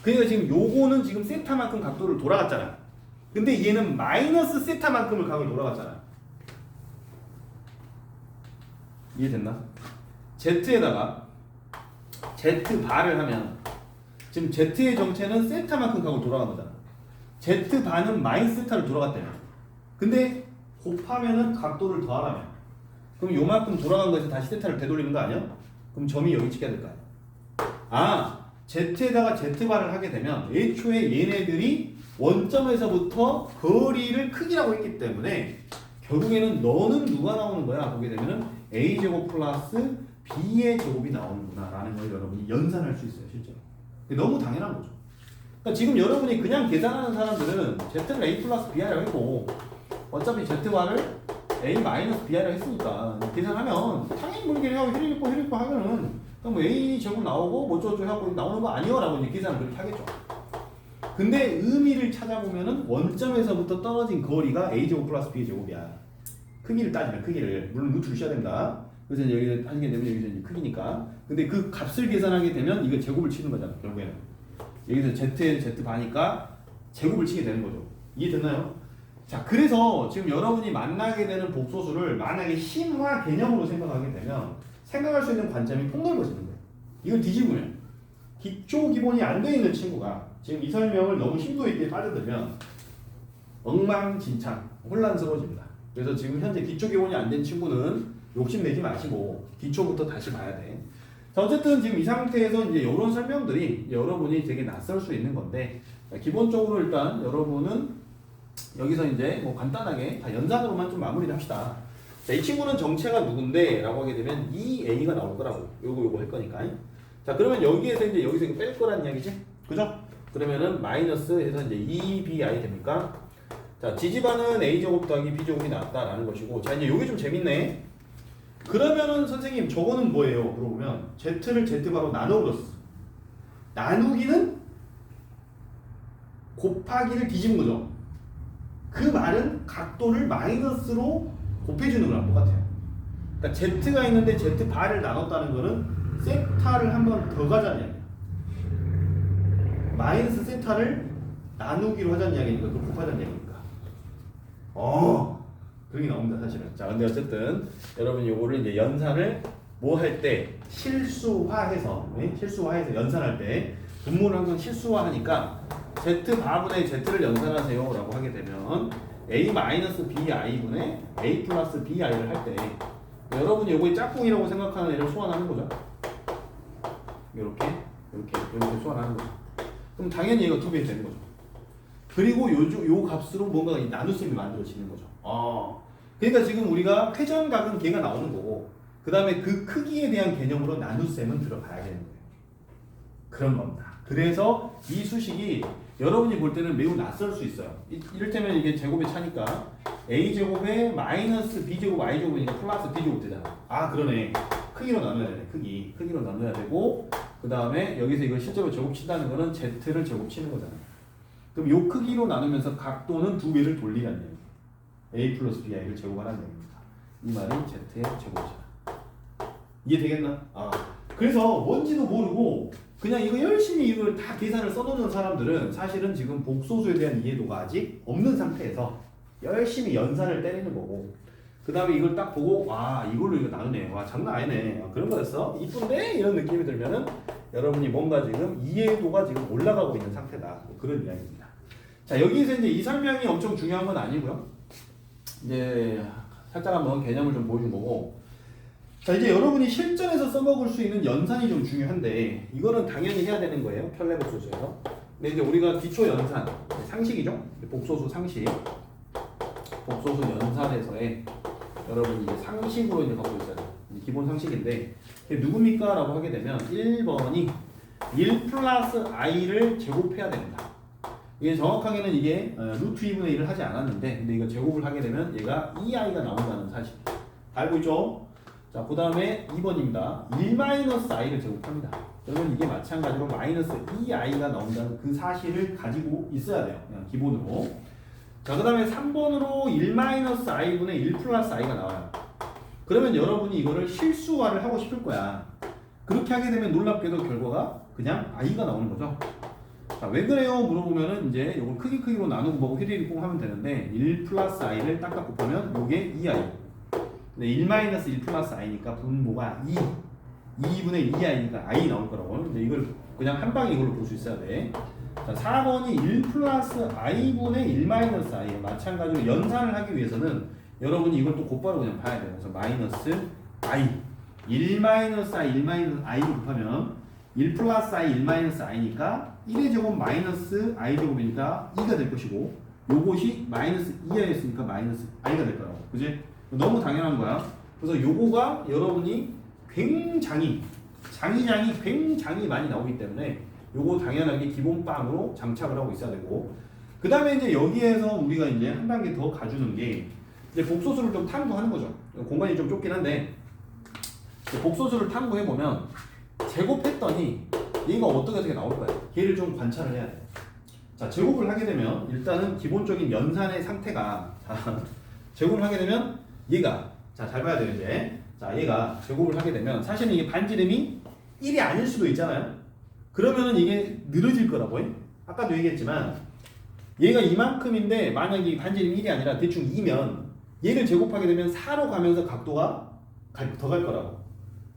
그러니까 지금 요거는 지금 세타만큼 각도를 돌아갔잖아. 근데 얘는 마이너스 세타만큼을 각을 돌아갔잖아. 이해됐나? Z에다가 Z바를 하면 지금 Z의 정체는 세타만큼 가고 돌아간 거잖아. Z바는 마이너스 세타를 돌아갔대요. 근데 곱하면은 각도를 더하라며. 그럼 요만큼 돌아간 거에서 다시 세타를 되돌리는 거 아니야? 그럼 점이 여기 찍혀야 될 거 아니야? 아, Z에다가 Z바를 하게 되면 애초에 얘네들이 원점에서부터 거리를 크기라고 했기 때문에 결국에는 너는 누가 나오는 거야? 보게 되면은 A제곱 플러스 B의 제곱이 나오는구나 라는 걸 여러분이 연산할 수 있어요, 실제로. 너무 당연한 거죠. 그러니까 지금 여러분이 그냥 계산하는 사람들은 Z를 A 플러스 B이라고 했고 어차피 Z바를 A 마이너스 B이라고 했으니까 계산하면 당연히 물개하고 힐리고 하면은 뭐 A 제곱 나오고 뭐 저쩌고 하고 나오는 거 아니요? 라고 이제 계산을 그렇게 하겠죠. 근데 의미를 찾아보면은 원점에서부터 떨어진 거리가 A제곱 플러스 B제곱이야. 크기를 따지면 크기를. 물론 루트를 씌워야 된다. 그래서 여기 하게 되면 여기서 이제 크기니까. 근데 그 값을 계산하게 되면 이거 제곱을 치는 거잖아. 결국에는. 여기서 Z에 Z바니까 제곱을 치게 되는 거죠. 이해됐나요? 자, 그래서 지금 여러분이 만나게 되는 복소수를 만약에 심화 개념으로 생각하게 되면 생각할 수 있는 관점이 폭넓어지는 거예요. 이걸 뒤집으면 기초 기본이 안 돼 있는 친구가 지금 이 설명을 너무 심도 있게 빠져들면 엉망진창 혼란스러워집니다. 그래서 지금 현재 기초 기본이 안 된 친구는 욕심내지 마시고 기초부터 다시 봐야 돼. 자, 어쨌든 지금 이 상태에서 이제 이런 설명들이 여러분이 되게 낯설 수 있는 건데 기본적으로 일단 여러분은 여기서 이제 뭐 간단하게 다 연산으로만 좀 마무리를 합시다. 자, 이 친구는 정체가 누군데? 라고 하게 되면 2A가 나올 거라고. 요거 할 거니까. 자, 그러면 여기에서 이제 여기서 이거 뺄 거란 이야기지? 그죠? 그러면은 마이너스 해서 이제 2BI 됩니까? 자, 지지반은 A제곱 더하기 B제곱이 나왔다라는 것이고. 자, 이제 요게 좀 재밌네. 그러면은 선생님 저거는 뭐예요? 물어보면 Z를 Z바로 나눠버렸어. 나누기는 곱하기를 뒤집은 거죠. 그 말은 각도를 마이너스로 곱해주는 거랑 똑같아요. 그러니까 Z가 있는데 Z바를 나눴다는 거는 세타를 한 번 더 가자는 이야기야. 마이너스 세타를 나누기로 하자는 이야기니까 그걸 곱하자는 이야기니까. 그렇게 나옵니다, 사실은. 자, 근데 어쨌든 여러분이 요거를 이제 연산을 뭐 할 때 실수화해서 연산할 때 분모를 항상 실수화하니까 Z바분의 Z를 연산하세요 라고 하게 되면 A-BI분의 A 플러스 BI를 할 때 여러분이 요거의 짝꿍이라고 생각하는 애를 소환하는 거죠. 이렇게 소환하는 거죠. 그럼 당연히 얘가 2배 되는 거죠. 그리고 요 값으로 뭔가 나눗셈이 만들어지는 거죠. 그러니까 지금 우리가 회전각은 걔가 나오는 거고 그 다음에 그 크기에 대한 개념으로 나눗셈은 들어가야 되는 거예요. 그런 겁니다. 그래서 이 수식이 여러분이 볼 때는 매우 낯설 수 있어요. 이를테면 이게 제곱의 차니까 A제곱에 마이너스 B제곱 I제곱이니까 플러스 B제곱 되잖아. 그러네. 크기로 나눠야 되네. 크기로 나눠야 되고 그 다음에 여기서 이걸 실제로 제곱 친다는 거는 Z를 제곱 치는 거잖아. 그럼 요 크기로 나누면서 각도는 2배를 돌리라는 얘기예요. A 플러스 BI를 제곱하라는 얘기입니다. 이 말이 Z의 제곱이잖아. 이해되겠나? 그래서 뭔지도 모르고 그냥 이거 열심히 이걸 다 계산을 써놓는 사람들은 사실은 지금 복소수에 대한 이해도가 아직 없는 상태에서 열심히 연산을 때리는 거고 그 다음에 이걸 딱 보고 이걸로 이거 나누네. 장난 아니네. 그런 거였어? 이쁜데? 이런 느낌이 들면은 여러분이 뭔가 지금 이해도가 지금 올라가고 있는 상태다. 그런 이야기입니다. 자, 여기서 이제 이 설명이 엄청 중요한 건 아니고요. 이제 살짝 한번 개념을 좀 보여준 거고 자, 이제 여러분이 실전에서 써먹을 수 있는 연산이 좀 중요한데 이거는 당연히 해야 되는 거예요. 편례복소수에서. 근데 이제 우리가 기초 연산, 상식이죠. 복소수 상식. 복소수 연산에서의 여러분이 이제 상식으로 이제 갖고 있어요. 기본 상식인데 이게 누굽니까? 라고 하게 되면 1번이 1 플러스 i를 제곱해야 됩니다. 이게 정확하게는 이게 루트 2분의 1을 하지 않았는데 근데 이거 제곱을 하게 되면 얘가 2i가 나온다는 사실. 다 알고 있죠? 자, 그 다음에 2번입니다. 1-i를 제곱합니다. 그러면 이게 마찬가지로 마이너스 2i가 나온다는 그 사실을 가지고 있어야 돼요. 그냥 기본으로. 자, 그 다음에 3번으로 1-i분의 1 플러스 i가 나와요. 그러면 여러분이 이거를 실수화를 하고 싶을 거야. 그렇게 하게 되면 놀랍게도 결과가 그냥 i가 나오는 거죠. 자, 왜 그래요? 물어보면은 이제 이걸 크기로 나누고 뭐고 휘리릭 하면 되는데 1 플러스 i를 딱딱 곱하면 이게 2i. 근데 1-1 플러스 i니까 분모가 2분의 2i니까 i 나올 거라고. 근데 이걸 그냥 한 방에 이걸로 볼 수 있어야 돼. 자, 4번이 1 플러스 i분의 1-i. 마찬가지로 연산을 하기 위해서는 여러분이 이걸 또 곧바로 그냥 봐야 돼요. 그래서 마이너스 i. 1-i 곱하면 1 플러스 i 1-i니까 1의 제곱 마이너스 i 제곱이니까 2가 될 것이고, 요것이 마이너스 2i였으니까 마이너스 i가 될 거라고. 그지? 너무 당연한 거야. 그래서 요거가 여러분이 굉장히 많이 나오기 때문에 요거 당연하게 기본빵으로 장착을 하고 있어야 되고, 그 다음에 이제 여기에서 우리가 이제 한 단계 더 가주는 게 이제 복소수를 좀 탐구하는 거죠. 공간이 좀 좁긴 한데 복소수를 탐구해보면 제곱했더니 얘가 어떻게 나올 거야. 얘를 좀 관찰을 해야 돼. 자, 제곱을 하게 되면 일단은 기본적인 연산의 상태가, 자, 제곱을 하게 되면 얘가, 자, 잘 봐야 돼요 이제. 자, 얘가 제곱을 하게 되면 사실은 이게 반지름이 1이 아닐 수도 있잖아요. 그러면은 이게 늘어질 거라고 해. 아까도 얘기했지만 얘가 이만큼인데 만약에 반지름이 1이 아니라 대충 2면 얘를 제곱하게 되면 4로 가면서 각도가 더 갈 거라고.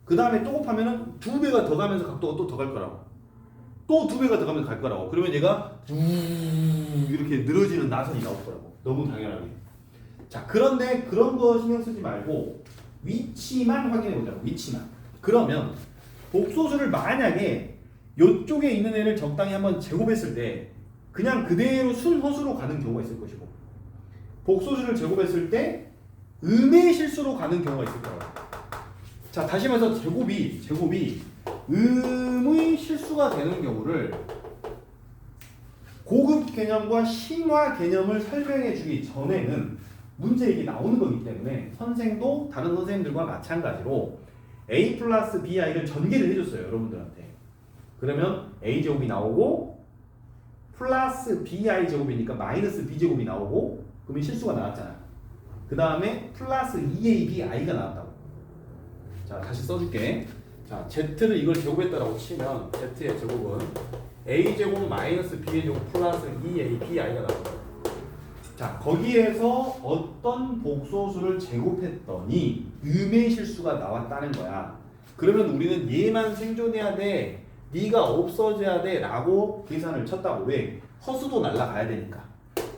그 다음에 또 곱하면은 2배가 더 가면서 각도가 또 더 갈 거라고. 또 2배가 더 가면서 갈 거라고. 그러면 얘가 이렇게 늘어지는 나선이 나올 거라고. 너무 당연하게. 자, 그런데 그런 거 신경 쓰지 말고 위치만 확인해 보자고. 위치만. 그러면 복소수를 만약에 이쪽에 있는 애를 적당히 한번 제곱했을 때 그냥 그대로 순허수로 가는 경우가 있을 것이고, 복소수를 제곱했을 때 음의 실수로 가는 경우가 있을 거라고. 자, 다시 말해서 제곱이 음의 실수가 되는 경우를 고급 개념과 심화 개념을 설명해 주기 전에는 문제에 나오는 거기 때문에 선생도 다른 선생님들과 마찬가지로 a 플러스 bi를 전개를 해줬어요 여러분들한테. 그러면 a제곱이 나오고 플러스 bi 제곱이니까 마이너스 b제곱이 나오고, 그러면 실수가 나왔잖아. 그 다음에 플러스 2abi가 나왔다고. 자, 다시 써줄게. 자, z를 이걸 제곱했다라고 치면 z의 제곱은 a제곱 마이너스 b의 제곱 플러스 2abi가 나온다. 자, 거기에서 어떤 복소수를 제곱했더니 음의 실수가 나왔다는 거야. 그러면 우리는 얘만 생존해야 돼, 네가 없어져야 돼 라고 계산을 쳤다고. 왜? 허수도 날라가야 되니까.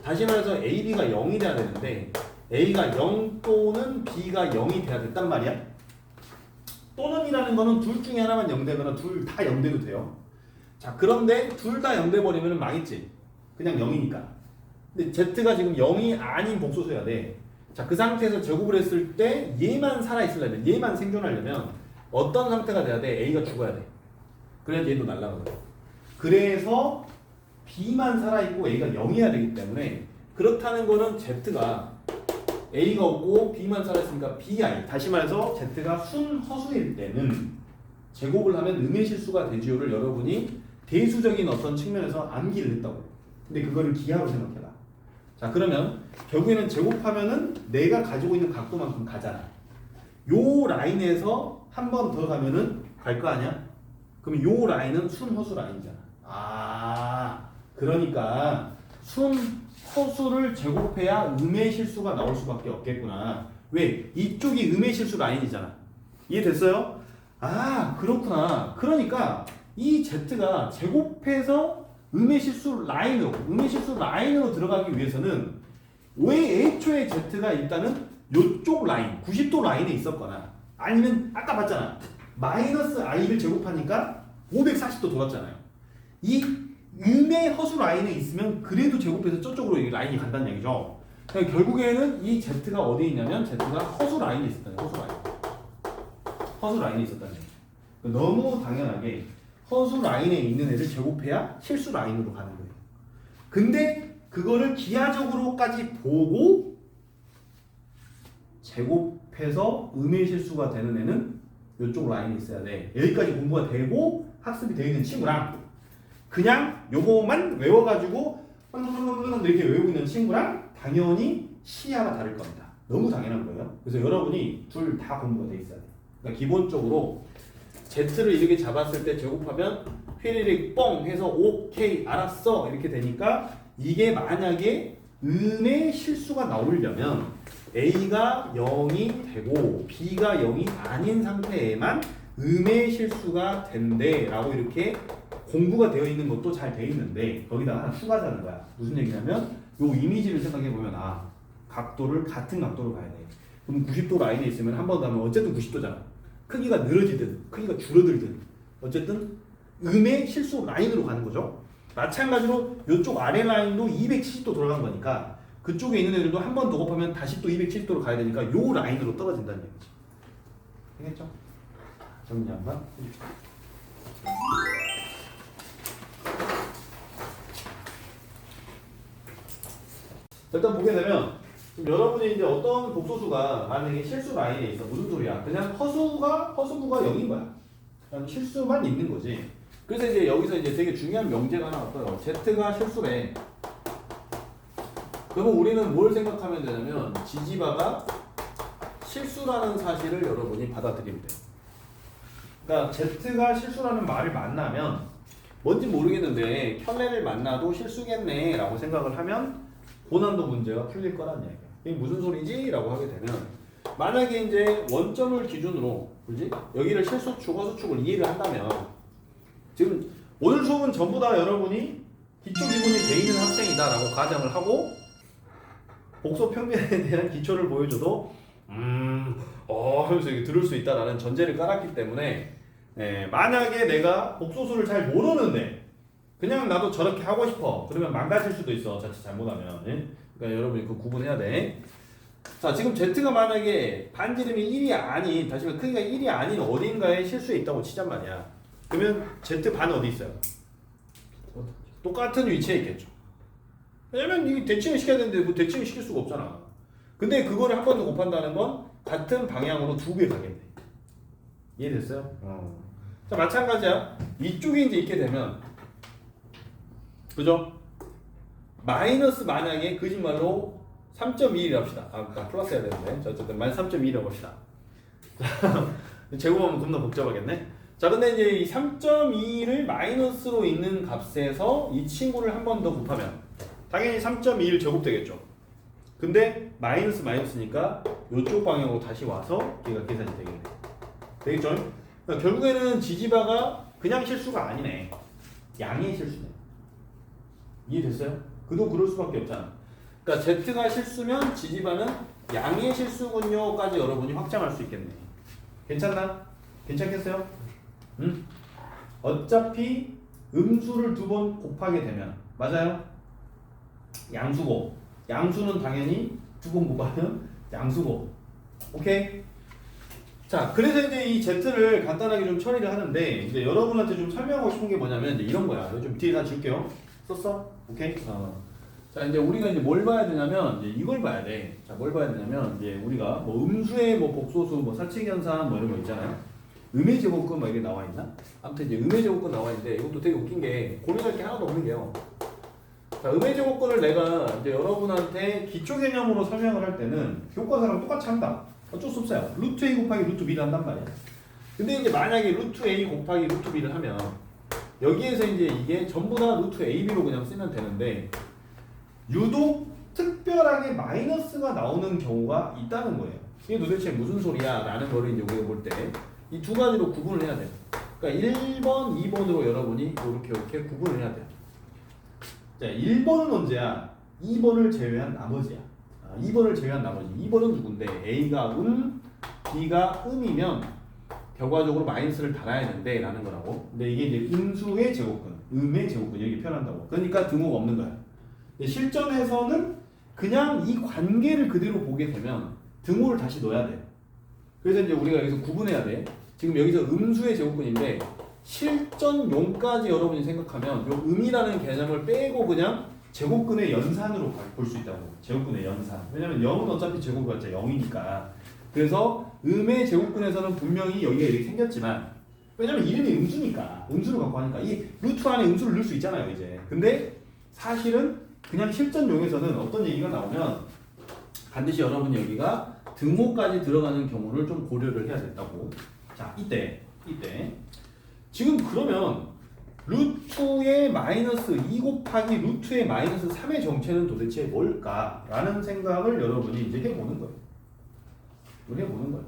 다시 말해서 a, b가 0이 돼야 되는데 a가 0 또는 b가 0이 돼야 됐단 말이야. 또는이라는 거는 둘 중에 하나만 0 되거나 둘 다 0 돼도 돼요. 자, 그런데 둘 다 0 돼버리면 망했지. 그냥 0이니까. 근데 z가 지금 0이 아닌 복소수여야 돼. 자, 그 상태에서 제곱을 했을 때 얘만 살아있으려면, 얘만 생존하려면 어떤 상태가 돼야 돼? a가 죽어야 돼. 그래야 얘도 날아가거든. 그래서 b만 살아있고 a가 0이어야 되기 때문에, 그렇다는 거는 z가 a가 없고 b만 살아있으니까 bi, 다시 말해서 z가 순허수일 때는 제곱을 하면 음의 실수가 되지요를 여러분이 대수적인 어떤 측면에서 암기를 했다고. 근데 그거를 기하로 생각해봐. 자, 그러면 결국에는 제곱하면은 내가 가지고 있는 각도만큼 가잖아. 요 라인에서 한 번 더 가면은 갈 거 아니야? 그럼 요 라인은 순허수 라인이잖아. 아, 그러니까 순허수를 제곱해야 음의 실수가 나올 수밖에 없겠구나. 왜? 이쪽이 음의 실수 라인이잖아. 이해됐어요? 아, 그렇구나. 그러니까 이 z가 제곱해서 음의 실수 라인으로 들어가기 위해서는 왜 애초에 z가 일단은 요쪽 라인, 90도 라인에 있었거나, 아니면 아까 봤잖아. 마이너스 i를 제곱하니까 540도 돌았잖아요. 이 음의 허수 라인에 있으면 그래도 제곱해서 저쪽으로 이 라인이 간다는 얘기죠. 그러니까 결국에는 이 z가 어디에 있냐면 z가 허수 라인에 있었다는 거예요. 허수 라인에 있었다는 얘기죠. 너무 당연하게 허수 라인에 있는 애를 제곱해야 실수 라인으로 가는 거예요. 근데 그거를 기하적으로까지 보고 제곱해서 음의 실수가 되는 애는 이쪽 라인에 있어야 돼. 여기까지 공부가 되고 학습이 되어 있는 친구랑, 그냥 요거만 외워가지고 이렇게 외우고 있는 친구랑 당연히 시야가 다를 겁니다. 너무 당연한 거예요. 그래서 여러분이 둘 다 공부가 돼 있어야 돼. 그러니까 기본적으로 z를 이렇게 잡았을 때 제곱하면 휘리릭 뻥 해서 오케이 알았어 이렇게 되니까, 이게 만약에 음의 실수가 나오려면 A가 0이 되고 B가 0이 아닌 상태에만 음의 실수가 된대 라고 이렇게 공부가 되어 있는 것도 잘 되어 있는데 거기다가 하나 추가하자는 거야. 무슨 얘기냐면 요 이미지를 생각해 보면 각도를 같은 각도로 가야 돼. 그럼 90도 라인에 있으면 한 번 더 하면 어쨌든 90도잖아. 크기가 늘어지든 크기가 줄어들든 어쨌든 음의 실수 라인으로 가는 거죠. 마찬가지로 이쪽 아래 라인도 270도 돌아간 거니까 그쪽에 있는 애들도 한 번 더 곱하면 다시 또 270도로 가야 되니까 요 라인으로 떨어진다는 얘기지. 알겠죠? 정리 한번 해줍시다. 일단 보게 되면 여러분이 이제 어떤 복소수가 만약에 실수 라인에 있어. 무슨 소리야? 그냥 허수부가 0인 거야. 그냥 실수만 있는 거지. 그래서 이제 여기서 이제 되게 중요한 명제가 하나 왔어요. Z가 실수래. 그러면 우리는 뭘 생각하면 되냐면 지지바가 실수라는 사실을 여러분이 받아들이면 돼요. 그러니까 Z가 실수라는 말을 만나면 뭔지 모르겠는데 켤레를 만나도 실수겠네 라고 생각을 하면 고난도 문제가 풀릴 거란 얘기야. 이게 무슨 소리지? 라고 하게 되면 만약에 이제 원점을 기준으로 그지? 여기를 실수축, 허수축을 이해를 한다면 지금 오늘 수업은 전부 다 여러분이 기초 기본이 돼 있는 학생이다 라고 가정을 하고 복소 평면에 대한 기초를 보여줘도 하면서 이렇게 들을 수 있다라는 전제를 깔았기 때문에 만약에 내가 복소수를 잘 모르는데 그냥 나도 저렇게 하고 싶어 그러면 망가질 수도 있어 자칫 잘못하면. 그러니까 여러분이 그 구분해야 돼. 자 지금 Z가 만약에 반지름이 1이 아닌 다시 말해 크기가 1이 아닌 어딘가에 실수에 있다고 치잔 말이야. 그러면 Z 반 어디 있어요? 똑같은 위치에 있겠죠. 왜냐면 이게 대칭을 시켜야 되는데 뭐 대칭을 시킬 수가 없잖아. 근데 그거를 한 번 더 곱한다는 건 같은 방향으로 두 개 가겠네. 이해됐어요? 자 마찬가지야. 이쪽에 이제 있게 되면 그죠? 마이너스 만약에 거짓말로 3.21이라고 합시다. 플러스 해야 되는데. 자, 어쨌든 마이너스 3.21이라고 합시다. 제곱하면 겁나 복잡하겠네. 자, 근데 이제 이 3.21을 마이너스로 있는 값에서 이 친구를 한 번 더 곱하면 당연히 3.21 제곱되겠죠. 근데 마이너스니까 이쪽 방향으로 다시 와서 얘가 계산이 되겠네. 되겠죠? 그러니까 결국에는 지지바가 그냥 실수가 아니네. 양의 실수네. 이해됐어요? 그도 그럴 수밖에 없잖아. 그러니까 Z가 실수면 지지바는 양의 실수군요까지 여러분이 확장할 수 있겠네. 괜찮나? 괜찮겠어요? 응? 어차피 음수를 두 번 곱하게 되면 맞아요? 양수고 양수는 당연히 두 번 곱하면 양수고 오케이? 자 그래서 이제 이 Z를 간단하게 좀 처리를 하는데 이제 여러분한테 좀 설명하고 싶은 게 뭐냐면 이제 이런 거야. 좀 뒤에 다 줄게요. 썼어? 오케이? 자 이제 우리가 이제 뭘 봐야 되냐면 이제 이걸 봐야 돼. 자 뭘 봐야 되냐면 이제 우리가 뭐 음수의 뭐 복소수 뭐 사칙연산 뭐 이런 거 있잖아요. 음의 제곱근 막 이게 나와 있나? 아무튼 이제 음의 제곱근 나와 있는데 이것도 되게 웃긴 게 고민할 게 하나도 없는 게요. 자 음의 제곱근을 내가 이제 여러분한테 기초 개념으로 설명을 할 때는 교과서랑 똑같이 한다. 어쩔 수 없어요. 루트 A 곱하기 루트 B를 한단 말이야. 근데 이제 만약에 루트 A 곱하기 루트 B를 하면 여기에서 이제 이게 전부 다 루트 AB로 그냥 쓰면 되는데 유독 특별하게 마이너스가 나오는 경우가 있다는 거예요. 이게 도대체 무슨 소리야? 라는 거를 이제 우리가 볼 때 이 두 가지로 구분을 해야 돼요. 그러니까 1번, 2번으로 여러분이 이렇게 구분을 해야 돼요. 자, 1번은 언제야? 2번을 제외한 나머지야. 2번을 제외한 나머지. 2번은 누군데? A가 B가 이면 결과적으로 마이너스를 달아야 되는데 라는 거라고. 근데 이게 이제 음수의 제곱근, 음의 제곱근 이렇게 표현한다고. 그러니까 등호가 없는 거야. 실전에서는 그냥 이 관계를 그대로 보게 되면 등호를 다시 넣어야 돼. 그래서 이제 우리가 여기서 구분해야 돼. 지금 여기서 음수의 제곱근인데 실전용까지 여러분이 생각하면 요 음이라는 개념을 빼고 그냥 제곱근의 연산으로 볼 수 있다고. 제곱근의 연산. 왜냐면 0은 어차피 제곱해봤자 0이니까. 그래서 음의 제곱근에서는 분명히 여기가 이렇게 생겼지만 왜냐면 이름이 음수니까 음수를 갖고 하니까 이 루트 안에 음수를 넣을 수 있잖아요 이제. 근데 사실은 그냥 실전용에서는 어떤 얘기가 나오면 반드시 여러분이 여기가 등호까지 들어가는 경우를 좀 고려를 해야 된다고. 자 이때 지금 그러면 루트의 마이너스 2 곱하기 루트의 마이너스 3의 정체는 도대체 뭘까라는 생각을 여러분이 이제 해보는 거예요. 해보는 거예요.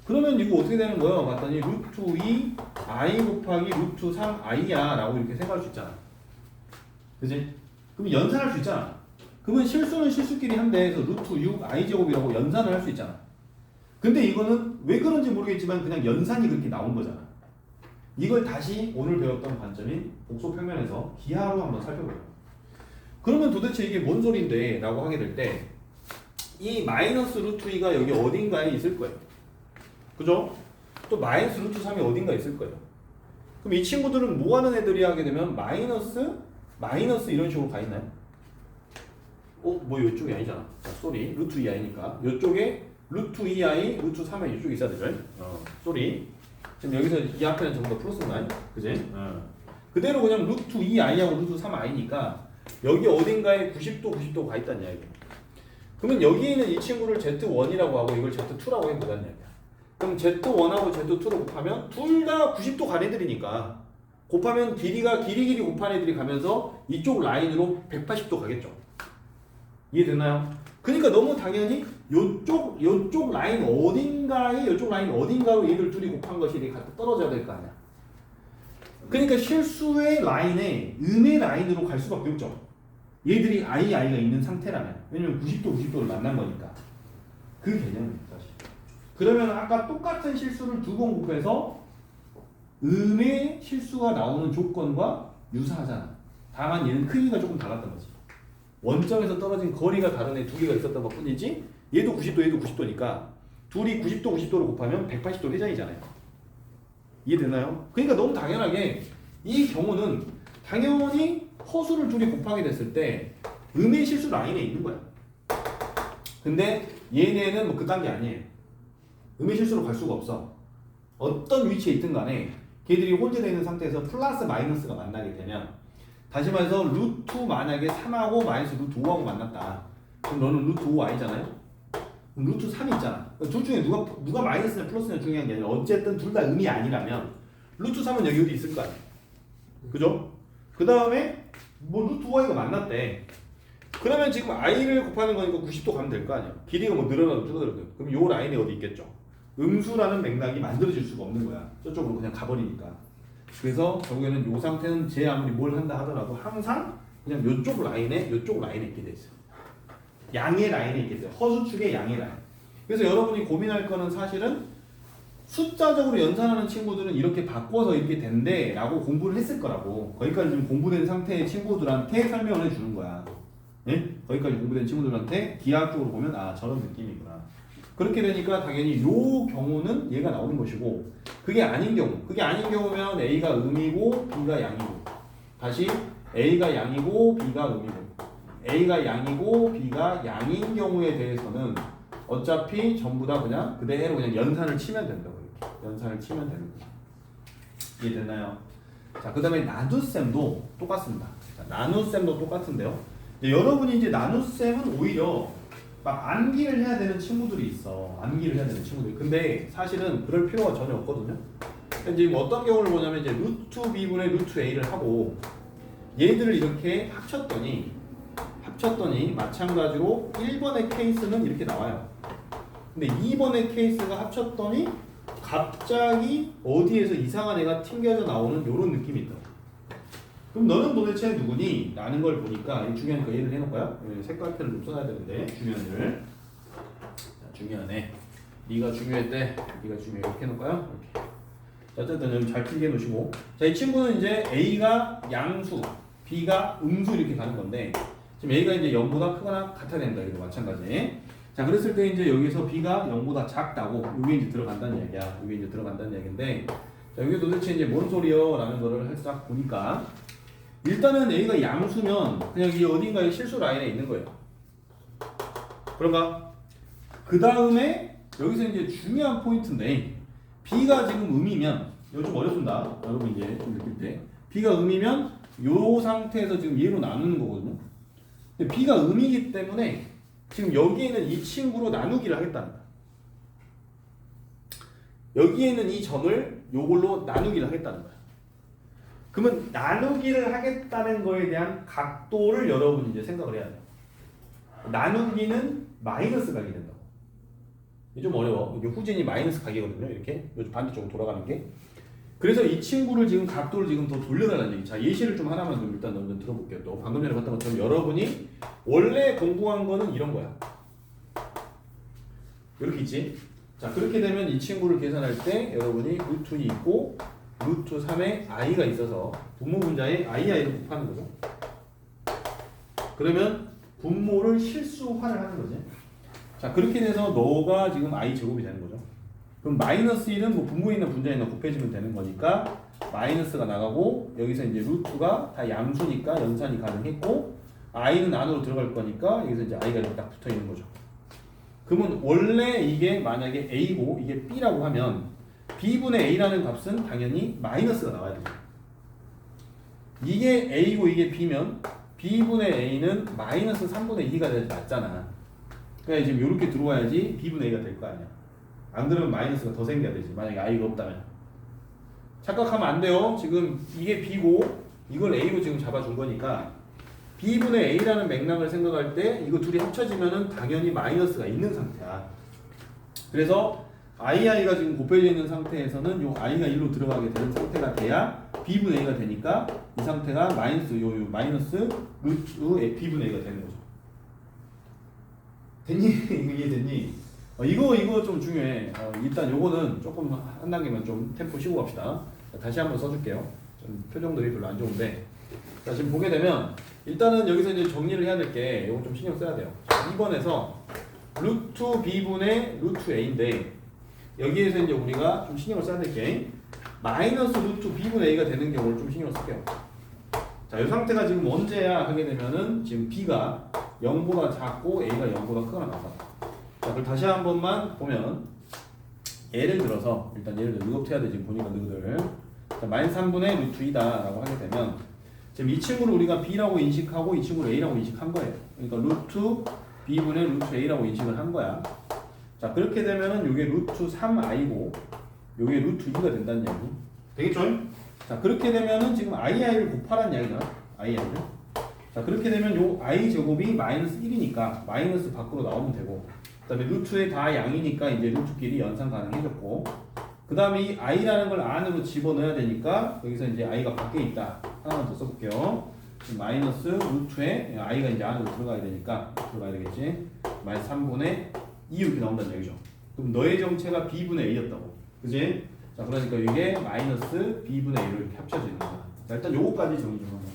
그러면 이거 어떻게 되는 거예요? 봤더니 루트 2 i 곱하기 루트 3 i야 라고 이렇게 생각할 수 있잖아. 그지? 그럼 연산할 수 있잖아. 그러면 실수는 실수끼리 한데 해서 루트 6 i 제곱이라고 연산을 할 수 있잖아. 근데 이거는 왜 그런지 모르겠지만 그냥 연산이 그렇게 나온 거잖아. 이걸 다시 오늘 배웠던 관점인 복소평면에서 기하로 한번 살펴보려고. 그러면 도대체 이게 뭔 소린데? 라고 하게 될 때 이 마이너스 루트 2가 여기 어딘가에 있을 거예요. 그죠? 또 마이너스 루트 3이 어딘가 있을 거예요. 그럼 이 친구들은 뭐 하는 애들이 하게 되면 마이너스 이런 식으로 가 있나요? 뭐 이쪽이 아니잖아. 자, 쏘리. 루트 2i니까. 이쪽에 루트 2i, 루트 3i 이쪽에 있어야 되죠. 쏘리. 지금 여기서 이 앞에는 전부 다 플러스인가요? 그지? 그대로 그냥 루트 2i하고 루트 3i니까 여기 어딘가에 90도 가 있다는 이야기예요. 그러면 여기 있는 이 친구를 Z1이라고 하고 이걸 Z2라고 해보자는 이야기야. 그럼 Z1하고 Z2를 곱하면 둘 다 90도 간 애들이니까 곱하면 길이 곱한 애들이 가면서 이쪽 라인으로 180도 가겠죠. 이해됐나요? 그러니까 너무 당연히 요쪽 라인 어딘가로 얘들 둘이 곱한 것이 이렇게 떨어져야 될 거 아니야. 그러니까 실수의 라인에 음의 라인으로 갈 수밖에 없죠. 얘들이 i가 있는 상태라면. 왜냐면 90도를 만난 거니까. 그 개념입니다, 사실. 그러면 아까 똑같은 실수를 두 번 곱해서 음의 실수가 나오는 조건과 유사하잖아. 다만 얘는 크기가 조금 달랐던 거지. 원점에서 떨어진 거리가 다른 애 두 개가 있었던 것 뿐이지 얘도 90도 얘도 90도니까 둘이 90도를 곱하면 180도 회전이잖아요. 이해되나요? 그러니까 너무 당연하게 이 경우는 당연히 허수를 둘이 곱하게 됐을 때 음의 실수 라인에 있는 거야. 근데 얘네는 뭐 그딴 게 아니에요. 음의 실수로 갈 수가 없어. 어떤 위치에 있든 간에 걔들이 혼재되어 있는 상태에서 플러스 마이너스가 만나게 되면 다시 말해서 루트 만약에 3하고 마이너스 루트 5하고 만났다. 그럼 너는 루트 5 아니잖아요? 그럼 루트 3이 있잖아. 둘 중에 누가 마이너스냐 플러스냐 중요한 게 아니라 어쨌든 둘 다 음이 아니라면 루트 3은 여기 어디 있을 거 아니야. 그죠? 그 다음에 뭐 루트 5i가 만났대. 그러면 지금 i를 곱하는 거니까 90도 가면 될 거 아니야. 길이가 뭐 늘어나도 줄어들어도. 그럼 요 라인이 어디 있겠죠? 음수라는 맥락이 만들어질 수가 없는 거야. 저쪽으로 그냥 가버리니까. 그래서 결국에는 요 상태는 제 아무리 뭘 한다 하더라도 항상 그냥 요쪽 라인에 있게 돼 있어요. 양의 라인에 있게 돼요. 허수축의 양의 라인. 그래서 여러분이 고민할 거는 사실은 숫자적으로 연산하는 친구들은 이렇게 바꿔서 이렇게 된대 라고 공부를 했을 거라고. 거기까지 좀 공부된 상태의 친구들한테 설명을 해주는 거야. 예? 거기까지 공부된 친구들한테 기하학적으로 보면 아 저런 느낌이구나. 그렇게 되니까 당연히 요 경우는 얘가 나오는 것이고 그게 아닌 경우면 A가 음이고 B가 양이고 다시 A가 양이고 B가 음이고 A가 양이고 B가 양인 경우에 대해서는 어차피 전부 다 그냥 그대로 그냥 연산을 치면 된다고 이렇게 연산을 치면 되는 거죠. 이해됐나요? 자, 그 다음에 나눗셈도 똑같습니다. 자, 나눗셈도 똑같은데요. 여러분이 이제 나눗셈은 오히려 막 암기를 해야 되는 친구들이 있어. 암기를 해야 되는 친구들. 근데 사실은 그럴 필요가 전혀 없거든요. 지금 어떤 경우를 보냐면 이제 루트 b분의 루트 a를 하고 얘들을 이렇게 합쳤더니 마찬가지로 1번의 케이스는 이렇게 나와요. 근데 2번의 케이스가 합쳤더니 갑자기 어디에서 이상한 애가 튕겨져 나오는 이런 느낌이 있다. 그럼 너는 도대체 누구니? 라는 걸 보니까 중요한 거 얘를 해놓을까요? 색깔펜을 좀 써야 되는데 중요한 애를 중요한 애 네가 중요했대. 네가 중요해. 이렇게 해놓을까요? 이렇게. 자, 어쨌든 여기 잘 필기해 놓으시고 자, 이 친구는 이제 A가 양수 B가 음수 이렇게 가는 건데 지금 A가 이제 0보다 크거나 같아야 된다. 이거 마찬가지. 자, 그랬을 때 이제 여기서 B가 0보다 작다고 이게 이제 들어간다는 얘기야. 이게 이제 들어간다는 얘기인데 자, 이게 도대체 이제 뭔 소리요? 라는 거를 살짝 보니까 일단은 A가 양수면 그냥 이 어딘가에 실수 라인에 있는 거예요. 그런가? 그 다음에 여기서 이제 중요한 포인트인데 B가 지금 음이면 이거 좀 어렵습니다. 여러분 이제 좀 느낄 때 B가 음이면 이 상태에서 지금 얘로 나누는 거거든요. 근데 B가 음이기 때문에 지금 여기에는 이 친구로 나누기를 하겠다는 거야. 여기에는 이 점을 요걸로 나누기를 하겠다는 거야. 그러면 나누기를 하겠다는 거에 대한 각도를 여러분이 이제 생각을 해야 돼요. 나누기는 마이너스 각이 된다고. 이게 좀 어려워. 이게 후진이 마이너스 각이거든요. 이렇게 반대쪽으로 돌아가는 게. 그래서 이 친구를 지금 각도를 지금 더 돌려달라는 얘기. 자, 예시를 좀 하나만 좀 일단 먼저 들어볼게요. 또 방금 전에 봤던 것처럼 여러분이 원래 공부한 거는 이런 거야. 이렇게 있지. 자, 그렇게 되면 이 친구를 계산할 때 여러분이 루트 2 있고 루트 3에 i가 있어서 분모 분자에 i를 곱하는 거죠. 그러면 분모를 실수화를 하는 거지. 자, 그렇게 돼서 너가 지금 i 제곱이 되는 거죠. 그럼 마이너스 1은 뭐 분모에 있는 분자에 넣고 곱해주면 되는 거니까 마이너스가 나가고 여기서 이제 루트가 다 양수니까 연산이 가능했고 i는 안으로 들어갈 거니까 여기서 이제 i가 이렇게 딱 붙어 있는 거죠. 그러면 원래 이게 만약에 a고 이게 b라고 하면 b분의 a라는 값은 당연히 마이너스가 나와야 돼요. 이게 a고 이게 b면 b분의 a는 마이너스 3분의 2가 돼서 맞잖아. 그러니까 지금 이렇게 들어와야지 b분의 a가 될 거 아니야. 안 그러면 마이너스가 더 생겨야 되지. 만약에 i가 없다면. 착각하면 안 돼요. 지금 이게 b고 이걸 a로 지금 잡아준 거니까 b분의 a라는 맥락을 생각할 때 이거 둘이 합쳐지면은 당연히 마이너스가 있는 상태야. 그래서 i가 지금 곱해져 있는 상태에서는 요 i가 1로 들어가게 되는 상태가 돼야 b분의 a가 되니까 이 상태가 마이너스 마이너스 루트 b분의 a가 되는 거죠. 됐니? 이해됐니? 이거 좀 중요해. 일단 요거는 조금 한 단계만 좀 템포 쉬고 갑시다. 다시 한번 써줄게요. 좀 표정들이 별로 안 좋은데. 자, 지금 보게 되면 일단은 여기서 이제 정리를 해야 될 게 요거 좀 신경 써야 돼요. 2번에서 루트 b분의 루트 a인데 여기에서 이제 우리가 좀 신경을 써야 될 게 마이너스 루트 b분의 a가 되는 경우를 좀 신경을 쓸게요. 자, 이 상태가 지금 언제야 하게 되면은 지금 b가 0보다 작고 a가 0보다 크거나 같아. 자, 그걸 다시 한 번만 보면 예를 들어서 일단 예를 들어 이것부터 해야 돼. 지금 보니까 너희들 자, 마이너스 3분의 루트 2다 라고 하게 되면 지금 이 친구를 우리가 b라고 인식하고 이 친구를 a라고 인식한 거예요. 그러니까 루트 b분의 루트 a라고 인식을 한 거야. 자, 그렇게 되면은 이게 루트 3i고 이게 루트 2가 된다는 얘기 되겠죠? 자, 그렇게 되면은 지금 i를 곱하라는 이야기잖아. i를. 자, 그렇게 되면 요 i 제곱이 마이너스 1이니까 마이너스 밖으로 나오면 되고 그 다음에 루트에 다 양이니까 이제 루트끼리 연산 가능해졌고 그 다음에 이 i라는 걸 안으로 집어넣어야 되니까 여기서 이제 i가 밖에 있다. 하나만 더 써볼게요. 마이너스 루트에 i가 이제 안으로 들어가야 되니까 들어가야 되겠지. 마이너스 3분의 2 이렇게 나온다는 얘기죠. 그럼 너의 정체가 b분의 a였다고. 그지? 자, 그러니까 이게 마이너스 b분의 a로 이렇게 합쳐지는 거야. 자, 일단 요거까지 정리 좀 한번.